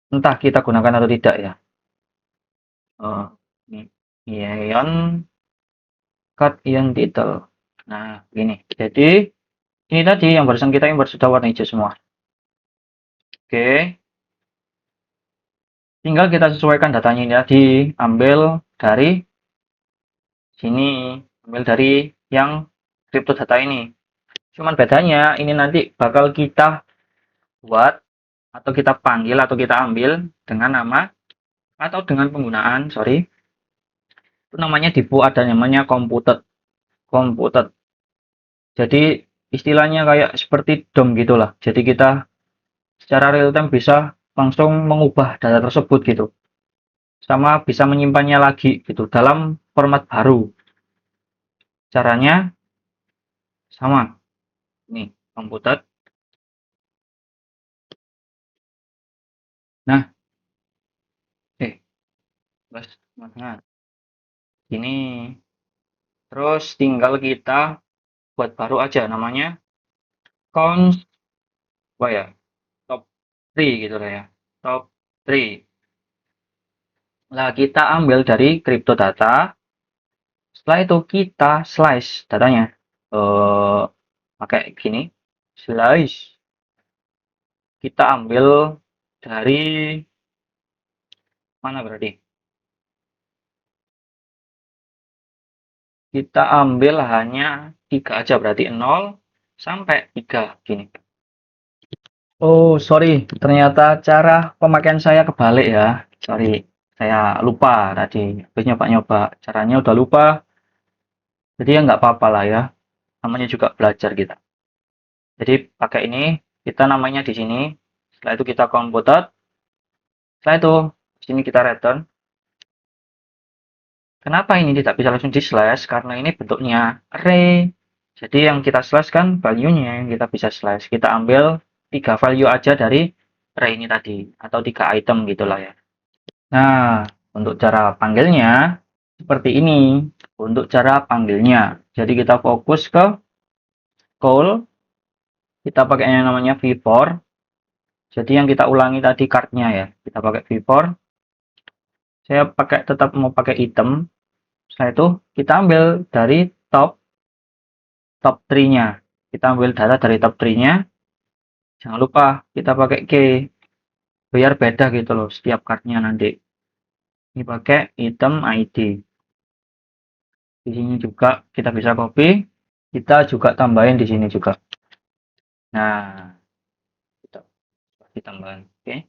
entah kita gunakan atau tidak ya. Oh, ini ion card ion title. Nah, begini. Jadi ini tadi yang barusan kita import sudah warna hijau semua. Oke, tinggal kita sesuaikan datanya ini tadi, ambil dari sini, ambil dari yang crypto data ini. Cuman bedanya ini nanti bakal kita buat atau kita panggil atau kita ambil dengan nama atau dengan penggunaan, sorry, itu namanya ada namanya computed. Jadi istilahnya kayak seperti DOM gitulah. Jadi kita secara real time bisa langsung mengubah data tersebut gitu. Sama bisa menyimpannya lagi gitu dalam format baru. Caranya sama. Nih, computed. Nah, bos, nah, ini terus tinggal kita buat baru aja namanya cons apa ya? Top 3 gitu lah ya. Top 3. Nah, kita ambil dari crypto data. Setelah itu kita slice datanya. Pakai gini. Slice. Kita ambil dari mana berarti? Kita ambil hanya 3 aja berarti 0 sampai 3 gini. Oh, sorry. Ternyata cara pemakaian saya kebalik ya. Sorry. Saya lupa tadi. Habis nyoba-nyoba. Caranya udah lupa. Jadi ya nggak apa-apa lah ya. Namanya juga belajar kita. Jadi pakai ini. Kita namanya di sini. Setelah itu kita computed. Setelah itu di sini kita return. Kenapa ini tidak bisa langsung di slash? Karena ini bentuknya array. Jadi yang kita slash kan value-nya yang kita bisa slash. Kita ambil 3 value aja dari array ini tadi. Atau 3 item gitulah ya. Nah, untuk cara panggilnya seperti ini. Untuk cara panggilnya. Jadi kita fokus ke call. Kita pakai yang namanya v4. Jadi yang kita ulangi tadi card-nya ya. Kita pakai v4. Saya tetap mau pakai item. Setelah itu kita ambil dari top 3-nya. Kita ambil data dari top 3-nya. Jangan lupa kita pakai key. Biar beda gitu loh setiap card-nya nanti. Ini pakai item ID. Di sini juga kita bisa copy. Kita juga tambahin di sini juga. Nah, kita tambahin. Oke.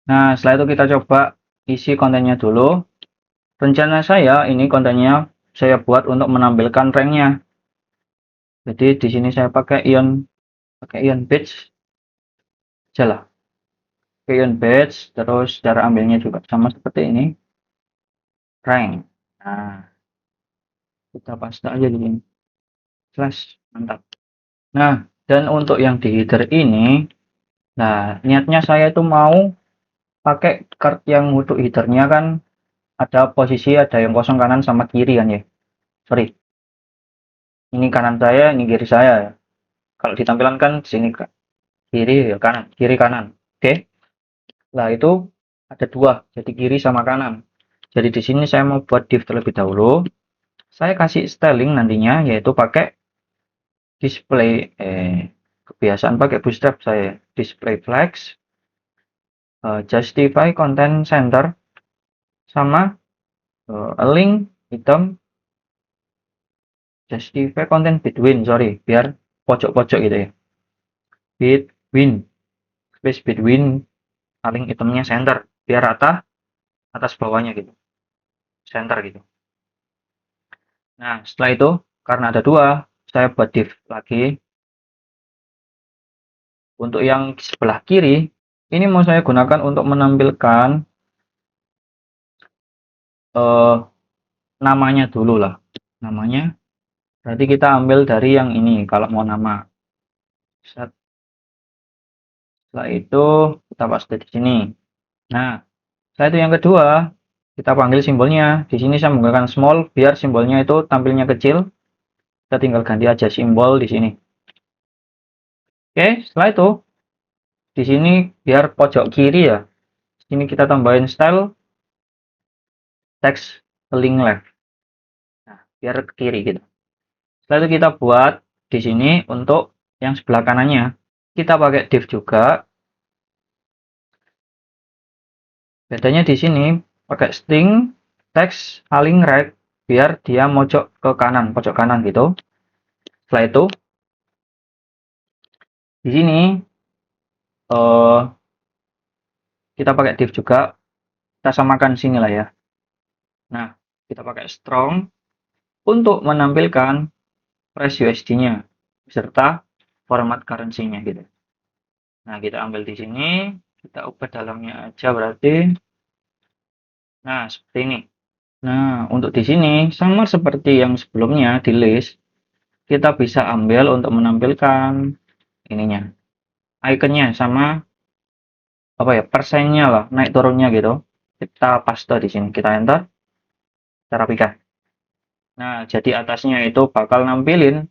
Nah, setelah itu kita coba isi kontennya dulu. Rencana saya ini kontennya saya buat untuk menampilkan ranknya. Jadi di sini saya pakai ion badge aja lah. Ion badge, terus cara ambilnya juga sama seperti ini. Rank. Nah, kita paste aja di sini. Slash, mantap. Nah, dan untuk yang di header ini, nah niatnya saya itu mau pakai card yang untuk headernya kan ada posisi ada yang kosong kanan sama kiri kan ya. Sorry, ini kanan saya, ini kiri saya ya. Kalau ditampilkan kan sini kiri ya kanan, kiri kanan. Oke. Nah itu ada dua, jadi kiri sama kanan. Jadi di sini saya mau buat div terlebih dahulu. Saya kasih styling nantinya yaitu pakai display kebiasaan pakai bootstrap saya display flex, justify content center sama a link item justify content between, sorry biar pojok-pojok gitu ya, between space between link itemnya center biar rata atas bawahnya gitu, center gitu. Nah setelah itu karena ada dua saya buat div lagi Untuk yang sebelah kiri, ini mau saya gunakan untuk menampilkan eh, namanya dulu lah. Namanya, berarti kita ambil dari yang ini kalau mau nama. Setelah itu kita paste di sini. Nah, setelah itu yang kedua, kita panggil simbolnya. Di sini saya menggunakan small biar simbolnya itu tampilnya kecil. Kita tinggal ganti aja simbol di sini. Oke, setelah itu di sini biar pojok kiri ya. Sini kita tambahin style text link left. Nah, biar ke kiri gitu. Setelah itu kita buat di sini untuk yang sebelah kanannya. Kita pakai div juga. Bedanya di sini pakai string text align right biar dia mojok ke kanan, pojok kanan gitu. Setelah itu di sini eh, kita pakai div juga, kita samakan sini lah ya. Nah, kita pakai strong untuk menampilkan price USD-nya beserta format currency-nya gitu. Nah, kita ambil di sini, kita ubah dalamnya aja berarti. Nah, seperti ini. Nah, untuk di sini sama seperti yang sebelumnya di list, kita bisa ambil untuk menampilkan ininya, ikonnya sama apa ya, persennya lah, naik turunnya gitu. Kita paste di sini, kita enter, kita rapikan. Nah, jadi atasnya itu bakal nampilin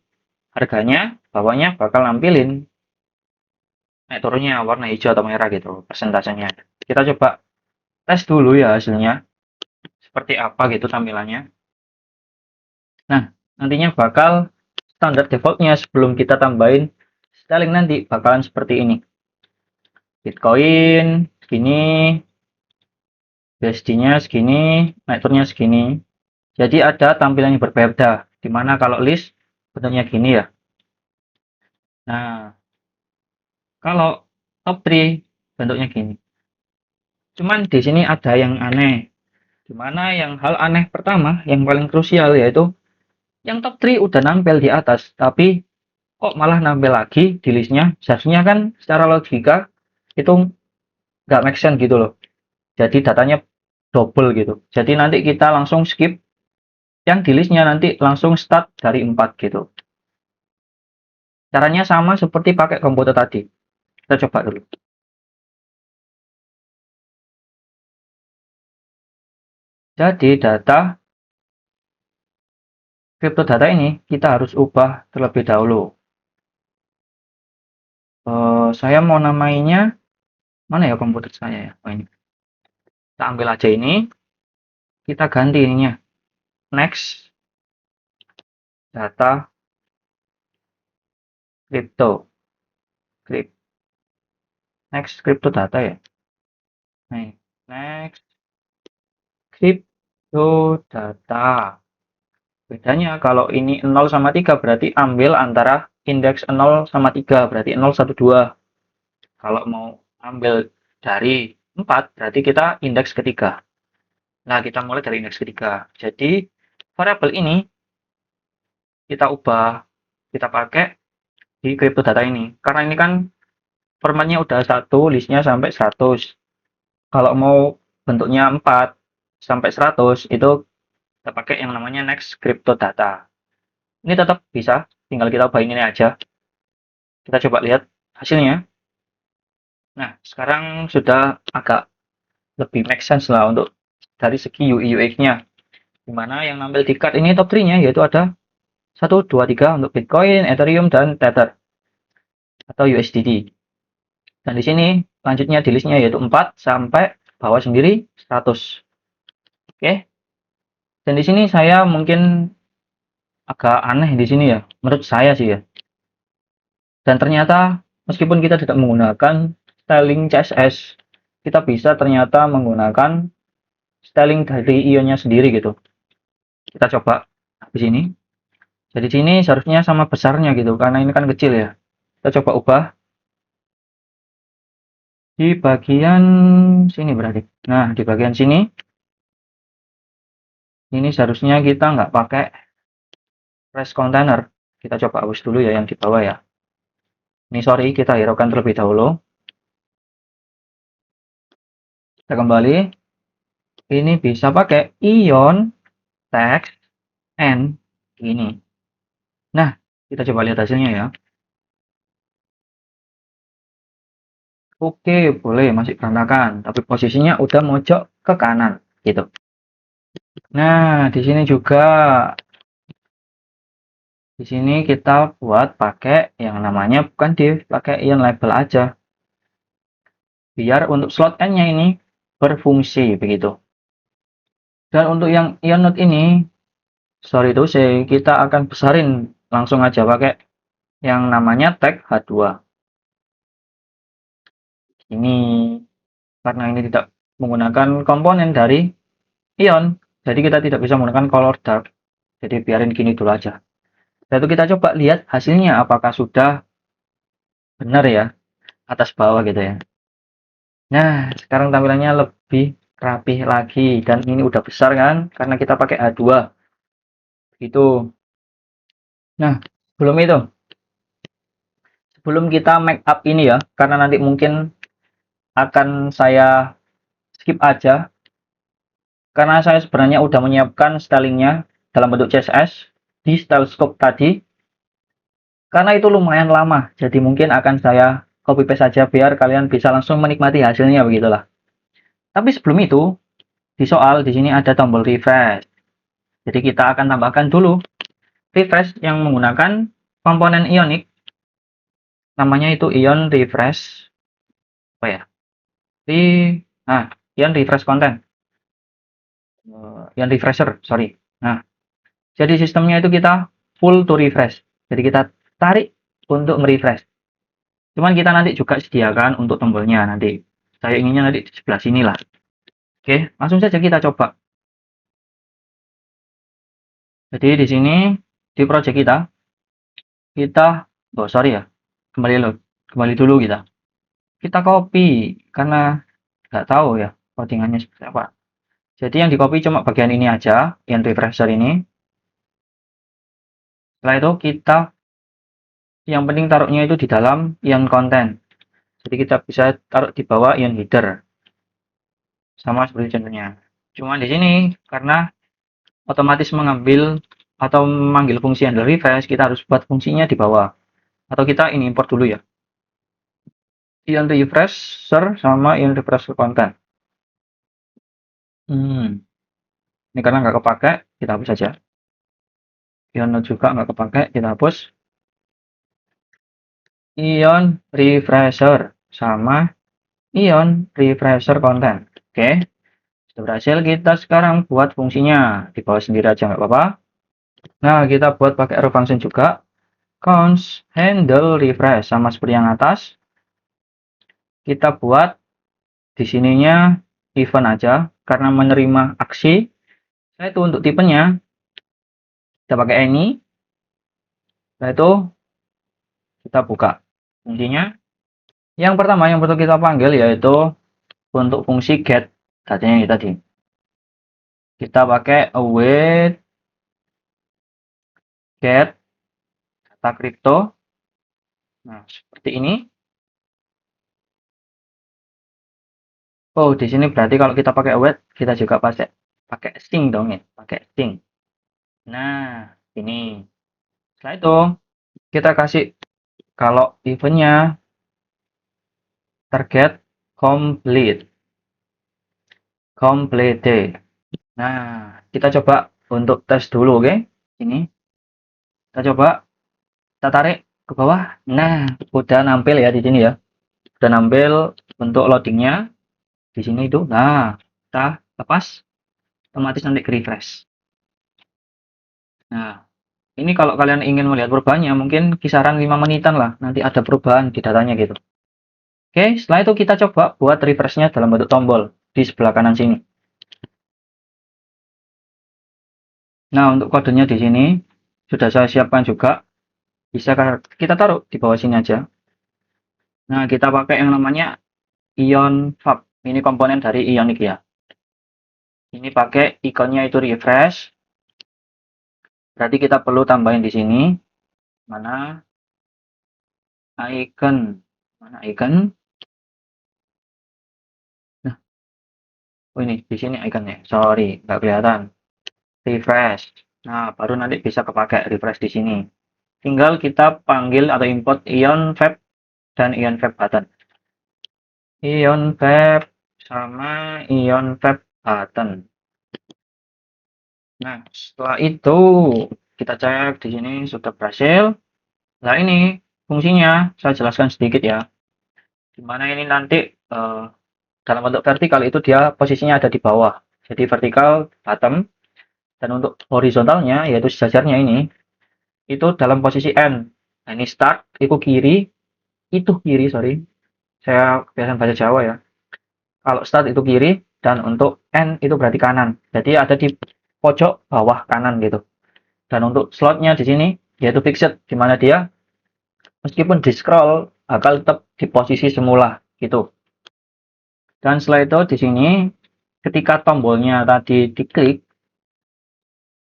harganya, bawahnya bakal nampilin naik turunnya warna hijau atau merah gitu, persentasenya. Kita coba tes dulu ya hasilnya, seperti apa gitu tampilannya. Nah, nantinya bakal standar defaultnya sebelum kita tambahin styling nanti bakalan seperti ini. Bitcoin segini, USD-nya segini, naik turunnya segini. Jadi ada tampilan yang berbeda, dimana kalau list bentuknya gini ya. Nah, kalau top 3 bentuknya gini. Cuman di sini ada yang aneh. Dimana yang hal aneh pertama, yang paling krusial yaitu yang top 3 udah nampil di atas, tapi kok malah nampil lagi di listnya. Seharusnya kan secara logika itu nggak make sense gitu loh. Jadi datanya double gitu. Jadi nanti kita langsung skip yang di listnya, nanti langsung start dari 4 gitu. Caranya sama seperti pakai komputer tadi. Kita coba dulu. Jadi data crypto data ini kita harus ubah terlebih dahulu. Saya mau namainya mana ya komputer saya ya? Oh, ini. Kita ambil aja ini, kita ganti ininya. Next data crypto. Next crypto data ya. Nih, next crypto data. Bedanya kalau ini 0 sama 3 berarti ambil antara indeks 0 sama 3 berarti 0, 1, 2. Kalau mau ambil dari 4 berarti kita indeks ketiga. Nah, kita mulai dari indeks ketiga. Jadi variabel ini kita ubah, kita pakai di crypto data ini. Karena ini kan formatnya udah satu, listnya sampai 100. Kalau mau bentuknya 4 sampai 100 itu kita pakai yang namanya next crypto data. Ini tetap bisa, tinggal kita ubahin ini aja. Kita coba lihat hasilnya. Nah, sekarang sudah agak lebih make sense lah untuk dari segi UI UX-nya. Dimana yang nampil di card ini top 3-nya yaitu ada 1, 2, 3 untuk Bitcoin, Ethereum, dan Tether atau USDT. Dan di sini lanjutnya di listnya yaitu 4 sampai bawah sendiri 100. Oke. Dan di sini saya mungkin agak aneh di sini ya, menurut saya sih ya. Dan ternyata meskipun kita tidak menggunakan styling CSS, kita bisa ternyata menggunakan styling dari ionnya sendiri gitu. Kita coba di sini. Jadi sini seharusnya sama besarnya gitu, karena ini kan kecil ya. Kita coba ubah di bagian sini berarti. Nah, di bagian sini, ini seharusnya kita nggak pakai rest container. Kita coba hapus dulu ya yang di bawah ya. Ini sorry, kita hiraukan terlebih dahulu. Kita kembali. Ini bisa pakai ion, text, and ini. Nah, kita coba lihat hasilnya ya. Oke, boleh masih berantakan, tapi posisinya udah mojok ke kanan, gitu. Nah, di sini juga, di sini kita buat pakai yang namanya bukan div, pakai ion label aja. Biar untuk slot n-nya ini berfungsi begitu. Dan untuk yang ion node ini, sorry to say, kita akan besarin langsung aja pakai yang namanya tag H2. Ini karena ini tidak menggunakan komponen dari ion, jadi kita tidak bisa menggunakan color dark. Jadi biarin gini dulu aja. Lalu kita coba lihat hasilnya apakah sudah benar ya, atas bawah gitu ya. Nah, sekarang tampilannya lebih rapih lagi dan ini udah besar kan karena kita pakai H2 gitu. Nah, belum itu. Sebelum kita make up ini ya, karena nanti mungkin akan saya skip aja karena saya sebenarnya udah menyiapkan stylingnya dalam bentuk CSS di style scope tadi karena itu lumayan lama jadi mungkin akan saya copy paste saja biar kalian bisa langsung menikmati hasilnya begitulah. Tapi sebelum itu di soal di sini ada tombol refresh, jadi kita akan tambahkan dulu refresh yang menggunakan komponen ionic, namanya itu ion refresh apa ya, ion refresh content, ion refresher sorry. Nah, jadi sistemnya itu kita full to refresh. Jadi kita tarik untuk merefresh. Cuman kita nanti juga sediakan untuk tombolnya nanti. Saya inginnya nanti di sebelah sini lah. Oke, langsung saja kita coba. Jadi di sini di project kita, oh sorry ya, kembali dulu kita. Kita copy karena nggak tahu ya codingannya seperti apa. Jadi yang di copy cuma bagian ini aja, yang refresher ini. Setelah itu kita yang penting taruhnya itu di dalam ion content. Jadi kita bisa taruh di bawah ion header. Sama seperti contohnya. Cuma di sini karena otomatis mengambil atau memanggil fungsi handle refresh, kita harus buat fungsinya di bawah. Atau kita ini import dulu ya. Ion refresher sama ion refresher content. Ini karena nggak kepake, kita hapus saja. Ion node juga nggak kepake, kita hapus. Ion refresher sama ion refresher content. Oke, sudah berhasil. Kita sekarang buat fungsinya di bawah sendiri aja nggak apa-apa. Nah, kita buat pakai arrow function juga. Const handle refresh sama seperti yang atas. Kita buat di sininya event aja karena menerima aksi. Nah, itu untuk tipenya kita pakai any. Nah, itu kita buka fungsinya. Yang pertama yang perlu kita panggil yaitu untuk fungsi get tadinya tadi. Kita pakai await get data crypto. Nah, seperti ini. Oh, di sini berarti kalau kita pakai await, kita juga pakai string dong ya, pakai string. Nah, ini. Setelah itu kita kasih kalau eventnya target complete, complete. Nah, kita coba untuk tes dulu, oke? Ini kita coba, kita tarik ke bawah. Nah, udah nampil ya di sini ya. Udah nampil untuk loadingnya di sini itu. Nah, kita lepas, otomatis nanti ke refresh. Nah, ini kalau kalian ingin melihat perubahannya, mungkin kisaran 5 menitan lah. Nanti ada perubahan di datanya gitu. Oke, setelah itu kita coba buat refreshnya dalam bentuk tombol di sebelah kanan sini. Nah, untuk kodenya di sini sudah saya siapkan juga. Bisa kita taruh di bawah sini aja. Nah, kita pakai yang namanya ion fab. Ini komponen dari ionic ya. Ini pakai ikonnya itu refresh. Berarti kita perlu tambahin di sini. Mana? icon. Mana icon? Nah, oh ini di sini iconnya. Sorry, nggak kelihatan. Refresh. Nah, baru nanti bisa kepakai refresh di sini. Tinggal kita panggil atau import Ion Web dan Ion Web Button. Ion Web sama Ion Web Button. Nah, setelah itu kita cek di sini sudah berhasil. Nah, ini fungsinya saya jelaskan sedikit ya. Dimana ini nanti dalam bentuk vertikal itu dia posisinya ada di bawah. Jadi vertikal bottom, dan untuk horizontalnya yaitu sejajarnya ini itu dalam posisi N. Nah, ini start itu kiri, itu kiri, sorry. Saya kebiasaan baca Jawa ya. Kalau start itu kiri dan untuk N itu berarti kanan. Jadi ada di pojok bawah kanan gitu. Dan untuk slotnya di sini yaitu fixed, di mana dia meskipun di scroll bakal tetap di posisi semula gitu. Dan setelah itu di sini ketika tombolnya tadi diklik,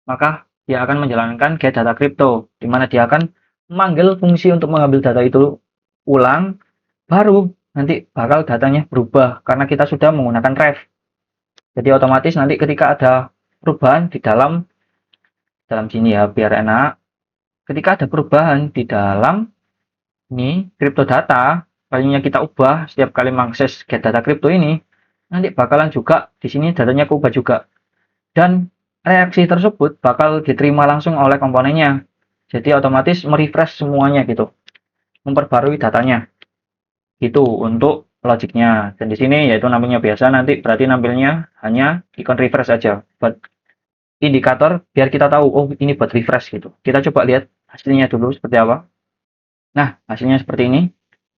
maka dia akan menjalankan get data crypto, di mana dia akan memanggil fungsi untuk mengambil data itu ulang, baru nanti bakal datanya berubah karena kita sudah menggunakan ref. Jadi otomatis nanti ketika ada perubahan di dalam sini ya biar enak. Ketika ada perubahan di dalam ini crypto data, kalinya kita ubah setiap kali mengakses get data crypto ini, nanti bakalan juga di sini datanya keubah juga. Dan reaksi tersebut bakal diterima langsung oleh komponennya. Jadi otomatis merefresh semuanya gitu, memperbarui datanya. Gitu untuk logiknya. Dan di sini yaitu namanya biasa nanti berarti nampilnya hanya icon refresh saja. Buat indikator biar kita tahu oh ini buat refresh gitu. Kita coba lihat hasilnya dulu seperti apa. Nah, hasilnya seperti ini.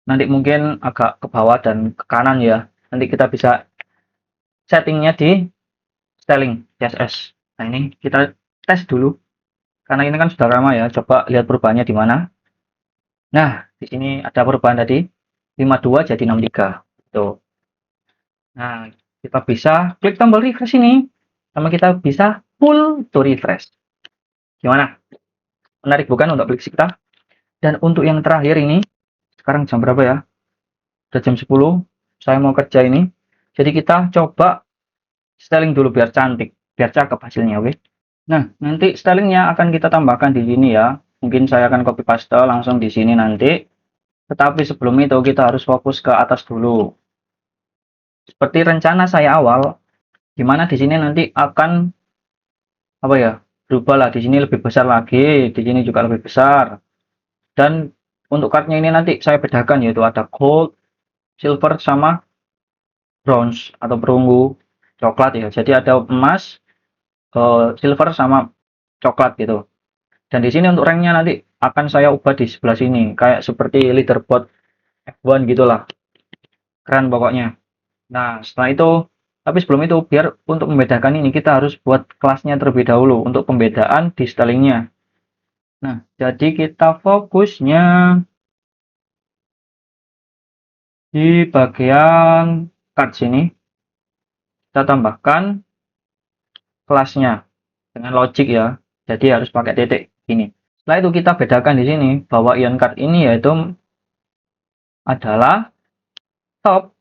Nanti mungkin agak ke bawah dan ke kanan ya. Nanti kita bisa settingnya di styling CSS. Nah, ini kita tes dulu. Karena ini kan sudah lama ya. Coba lihat perubahannya di mana. Nah, di sini ada perubahan tadi 52 jadi 63. Tuh. Nah, kita bisa klik tombol refresh ini. Sama kita bisa pull to refresh. Gimana? Menarik bukan untuk aplikasi kita? Dan untuk yang terakhir ini, sekarang jam berapa ya? Udah jam 10. Saya mau kerja ini. Jadi kita coba styling dulu biar cantik, biar cakep hasilnya, oke? Nah, nanti stylingnya akan kita tambahkan di sini ya. Mungkin saya akan copy paste langsung di sini nanti. Tetapi sebelum itu kita harus fokus ke atas dulu. Seperti rencana saya awal, dimana di sini nanti akan apa ya? Berubah lah, di sini lebih besar lagi, di sini juga lebih besar. Dan untuk cardnya ini nanti saya bedakan yaitu ada gold, silver sama bronze atau perunggu coklat ya. Jadi ada emas, silver sama coklat gitu. Dan di sini untuk ranknya nanti akan saya ubah di sebelah sini, kayak seperti leaderboard F1 gitulah. Keren pokoknya. Nah, setelah itu, tapi sebelum itu, biar untuk membedakan ini kita harus buat kelasnya terlebih dahulu untuk pembedaan di stylingnya. Nah, jadi kita fokusnya di bagian card sini. Kita tambahkan kelasnya dengan logic ya. Jadi harus pakai titik ini. Setelah itu kita bedakan di sini bahwa ion card ini yaitu adalah top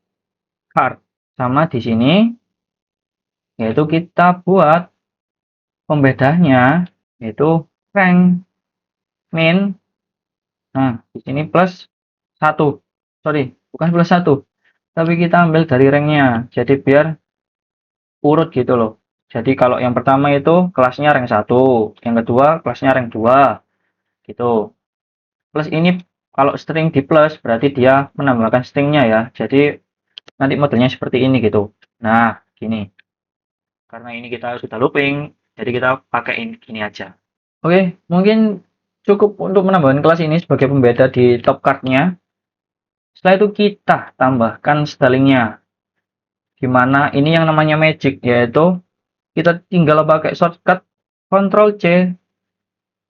card. Sama di sini yaitu kita buat pembedanya yaitu rank min. Nah, di sini plus 1. Sorry, bukan plus 1. Tapi kita ambil dari ranknya. Jadi biar urut gitu loh. Jadi kalau yang pertama itu kelasnya rank 1, yang kedua kelasnya rank 2 gitu. Plus ini kalau string di plus berarti dia menambahkan stringnya ya. Jadi nanti modelnya seperti ini gitu. Nah, gini. Karena ini kita sudah looping, jadi kita pakai ini aja. Oke, mungkin cukup untuk menambahkan kelas ini sebagai pembeda di top cardnya. Setelah itu kita tambahkan stylingnya. Dimana ini yang namanya magic, yaitu kita tinggal pakai shortcut Ctrl C.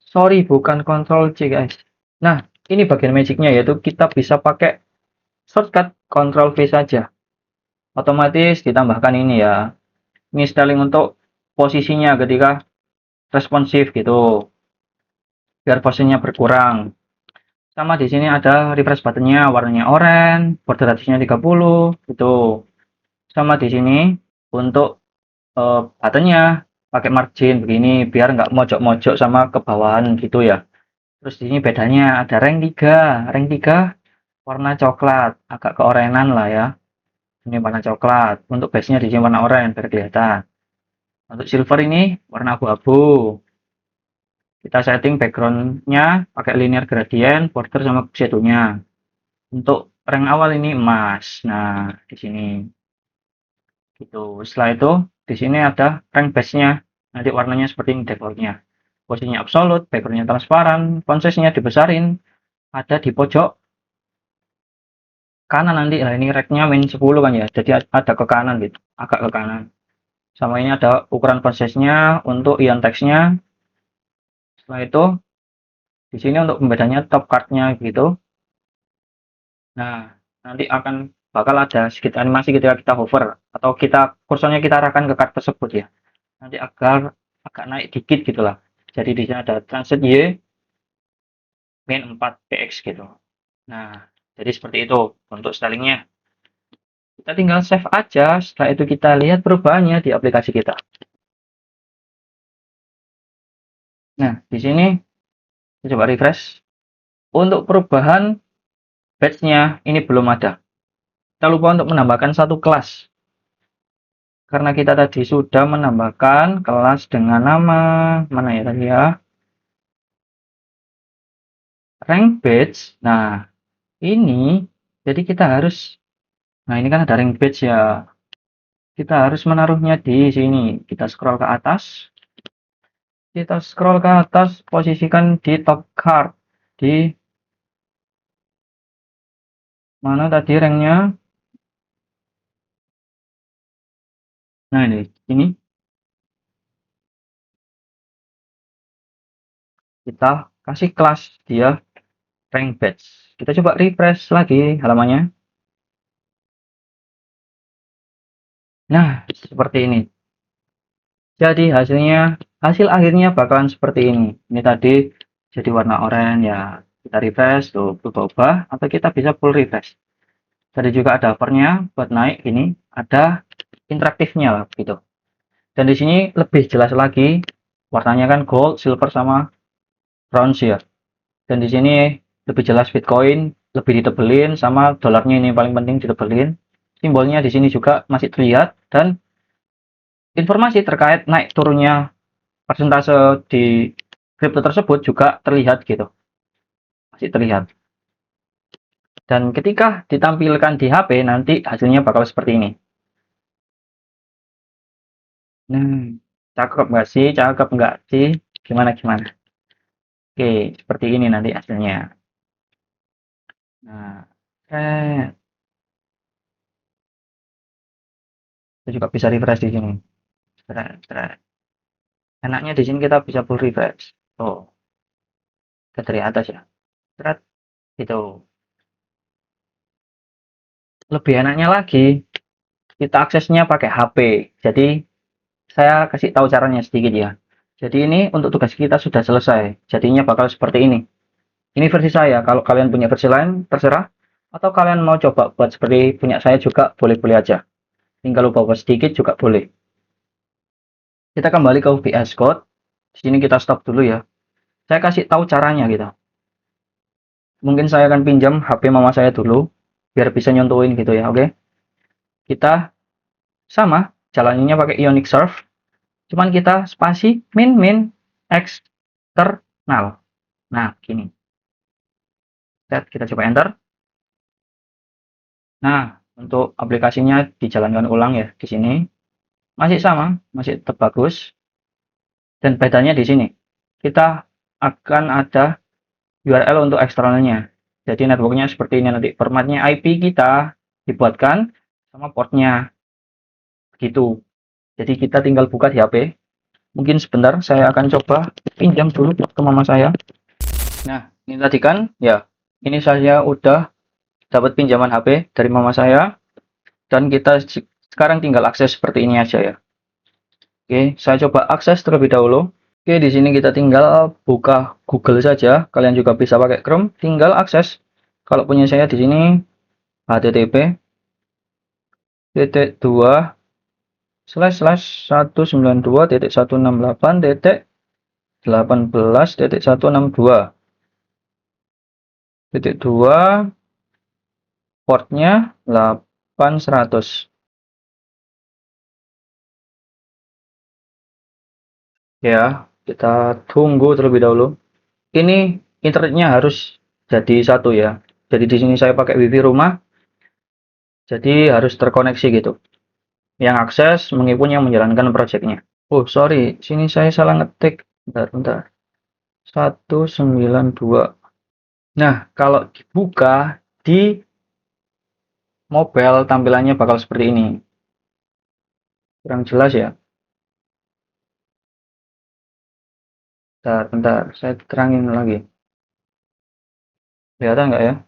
Sorry, bukan Ctrl C guys. Nah, ini bagian magicnya yaitu kita bisa pakai shortcut Ctrl V saja. Otomatis ditambahkan ini ya. Ini styling untuk posisinya ketika responsif gitu. Biar posisinya berkurang. Sama di sini ada refresh buttonnya, warnanya oranye, border radiusnya 30, gitu. Sama di sini untuk buttonnya pakai margin begini biar nggak mojok-mojok sama ke bawahan gitu ya. Terus di sini bedanya ada rank 3 warna coklat, agak keorenan lah ya. Ini warna coklat. Untuk base-nya di sini warna oranye biar kelihatan. Untuk silver ini warna abu-abu. Kita setting background-nya pakai linear gradient, border sama shadow-nya. Untuk rank awal ini emas. Nah, di sini gitu. Setelah itu di sini ada rank base-nya. Nanti warnanya seperti ini default-nya. Posisinya absolute, background-nya transparan, font-size-nya dibesarin, ada di pojok kanan nanti. Nah, ini rack-nya min 10 kan ya. Jadi ada ke kanan gitu, agak ke kanan. Sama ini ada ukuran font size-nya untuk ion text-nya. Setelah itu di sini untuk pembedanya top card-nya gitu. Nah, nanti akan bakal ada sedikit animasi ketika kita hover atau kita kursornya kita arahkan ke card tersebut ya. Nanti agar agak naik dikit gitulah. Jadi di sini ada transit Y min 4 px gitu. Nah, jadi seperti itu untuk stylingnya. Kita tinggal save aja, setelah itu kita lihat perubahannya di aplikasi kita. Nah, di sini kita coba refresh. Untuk perubahan batch-nya ini belum ada. Kita lupa untuk menambahkan satu kelas. Karena kita tadi sudah menambahkan kelas dengan nama, mana ya tadi ya? Rank batch. Nah, ini jadi kita harus, nah ini kan ada rank batch ya. Kita harus menaruhnya di sini. Kita scroll ke atas. Kita scroll ke atas, posisikan di top card. Di mana tadi ranknya? Nah, ini kita kasih kelas dia rank batch. Kita coba refresh lagi halamannya. Nah, seperti ini. Jadi hasil akhirnya bakalan seperti ini. Ini tadi jadi warna oranye ya. Kita refresh tuh berubah-ubah atau kita bisa full refresh. Tadi juga ada hovernya buat naik ini, ada interaktifnya lah gitu. Dan di sini lebih jelas lagi warnanya kan gold, silver sama bronze ya. Dan di sini lebih jelas Bitcoin, lebih ditebelin sama dolarnya ini paling penting ditebelin. Simbolnya di sini juga masih terlihat dan informasi terkait naik turunnya persentase di kripto tersebut juga terlihat gitu. Masih terlihat. Dan ketika ditampilkan di HP nanti hasilnya bakal seperti ini. Nah, cakep nggak sih? Cakep nggak sih? Gimana? Oke, seperti ini nanti hasilnya. Nah, kita juga bisa refresh di sini. Enaknya di sini kita bisa full refresh. Tuh, kita dari atas ya. Itu. Lebih enaknya lagi, kita aksesnya pakai HP. Jadi, saya kasih tahu caranya sedikit ya. Jadi ini untuk tugas kita sudah selesai. Jadinya bakal seperti ini. Ini versi saya. Kalau kalian punya versi lain, terserah. Atau kalian mau coba buat seperti punya saya juga, boleh-boleh aja. Tinggal ubah sedikit juga boleh. Kita kembali ke VS Code. Di sini kita stop dulu ya. Saya kasih tahu caranya gitu. Mungkin saya akan pinjam HP mama saya dulu, biar bisa nyontoin gitu ya, oke? Kita sama, jalaninnya pakai Ionic Serve. Cuman kita spasi min eksternal. Nah, gini. Kita coba enter. Nah, untuk aplikasinya dijalankan ulang ya di sini. Masih sama, masih tetap bagus. Dan bedanya di sini. Kita akan ada URL untuk eksternalnya. Jadi networknya seperti ini nanti. Formatnya IP kita dibuatkan sama portnya. Begitu. Jadi kita tinggal buka di HP. Mungkin sebentar saya akan coba pinjam dulu ke mama saya. Nah, ini tadi kan ya. Ini saya udah dapat pinjaman HP dari mama saya dan kita sekarang tinggal akses seperti ini aja ya. Oke, saya coba akses terlebih dahulu. Oke, di sini kita tinggal buka Google saja. Kalian juga bisa pakai Chrome, tinggal akses. Kalau punya saya di sini http://192.168.18.18.2 portnya 8100. Ya, kita tunggu terlebih dahulu. Ini internetnya harus jadi satu ya. Jadi di sini saya pakai WiFi rumah, jadi harus terkoneksi gitu. Yang akses mengipun yang menjalankan projectnya. Oh, sorry, sini saya salah ngetik. Bentar, bentar. 192. Nah, kalau dibuka di mobile tampilannya bakal seperti ini. Kurang jelas ya. Bentar, bentar. Saya terangin lagi. Kelihatan nggak ya?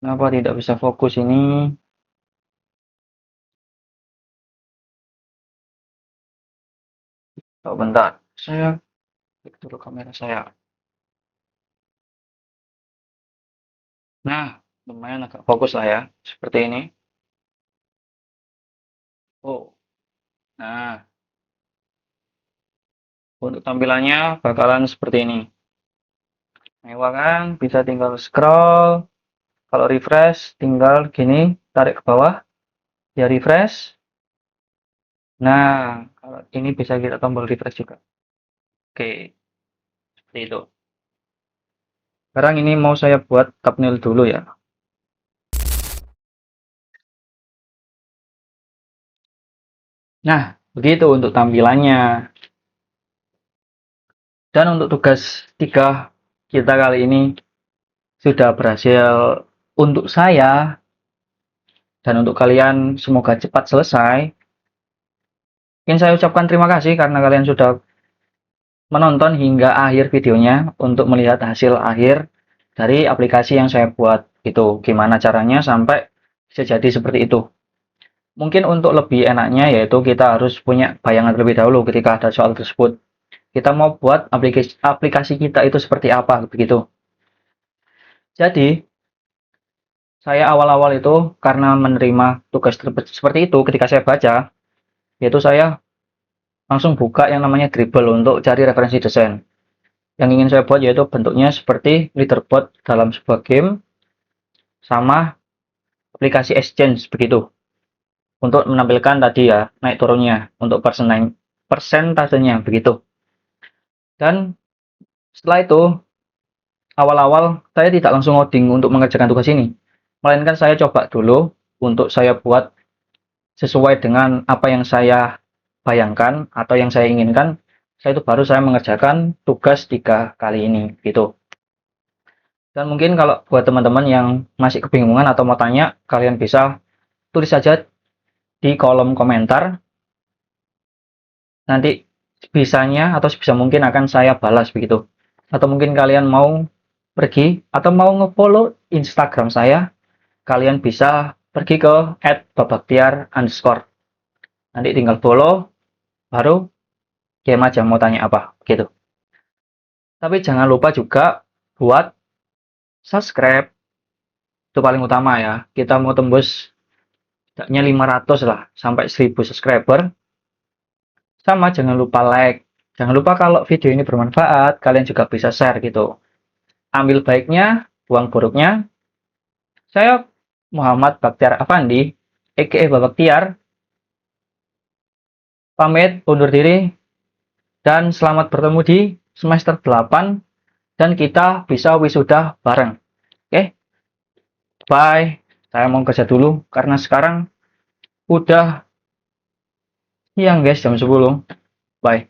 Kenapa tidak bisa fokus ini? Oh, bentar. Saya klik dulu kamera saya. Nah, lumayan agak fokus lah ya. Seperti ini. Oh, nah. Untuk tampilannya bakalan seperti ini. Mewah kan? Bisa tinggal scroll. Kalau refresh, tinggal gini, tarik ke bawah. Ya refresh. Nah, kalau ini bisa kita tombol refresh juga. Oke, seperti itu. Sekarang ini mau saya buat thumbnail dulu ya. Nah, begitu untuk tampilannya. Dan untuk tugas 3 kita kali ini sudah berhasil untuk saya dan untuk kalian semoga cepat selesai. Ingin saya ucapkan terima kasih karena kalian sudah menonton hingga akhir videonya untuk melihat hasil akhir dari aplikasi yang saya buat. Itu gimana caranya sampai bisa jadi seperti itu. Mungkin untuk lebih enaknya yaitu kita harus punya bayangan terlebih dahulu ketika ada soal tersebut. Kita mau buat aplikasi kita itu seperti apa begitu. Jadi, saya awal-awal itu karena menerima tugas seperti itu ketika saya baca, yaitu saya langsung buka yang namanya Dribble untuk cari referensi desain. Yang ingin saya buat yaitu bentuknya seperti leaderboard dalam sebuah game sama aplikasi exchange begitu. Untuk menampilkan tadi ya naik turunnya untuk persentasenya begitu. Dan setelah itu awal-awal saya tidak langsung ngoding untuk mengerjakan tugas ini. Melainkan saya coba dulu untuk saya buat sesuai dengan apa yang saya bayangkan atau yang saya inginkan. Saya itu baru saya mengerjakan tugas 3 kali ini gitu. Dan mungkin kalau buat teman-teman yang masih kebingungan atau mau tanya, kalian bisa tulis saja di kolom komentar. Nanti bisanya atau sebisa mungkin akan saya balas begitu. Atau mungkin kalian mau pergi atau mau nge-follow Instagram saya, kalian bisa pergi ke @babaktiar_. Nanti tinggal follow, baru game aja mau tanya apa gitu. Tapi jangan lupa juga buat subscribe, itu paling utama ya. Kita mau tembus tidaknya 500 lah sampai 1000 subscriber. Sama jangan lupa like. Jangan lupa kalau video ini bermanfaat, kalian juga bisa share gitu. Ambil baiknya, buang buruknya. Saya Muhammad Baktiar Afandi, aka Babak Tiar, pamit undur diri dan selamat bertemu di semester 8 dan kita bisa wisuda bareng. Oke, bye. Saya mau kerja dulu karena sekarang udah siang guys, jam 10. Bye.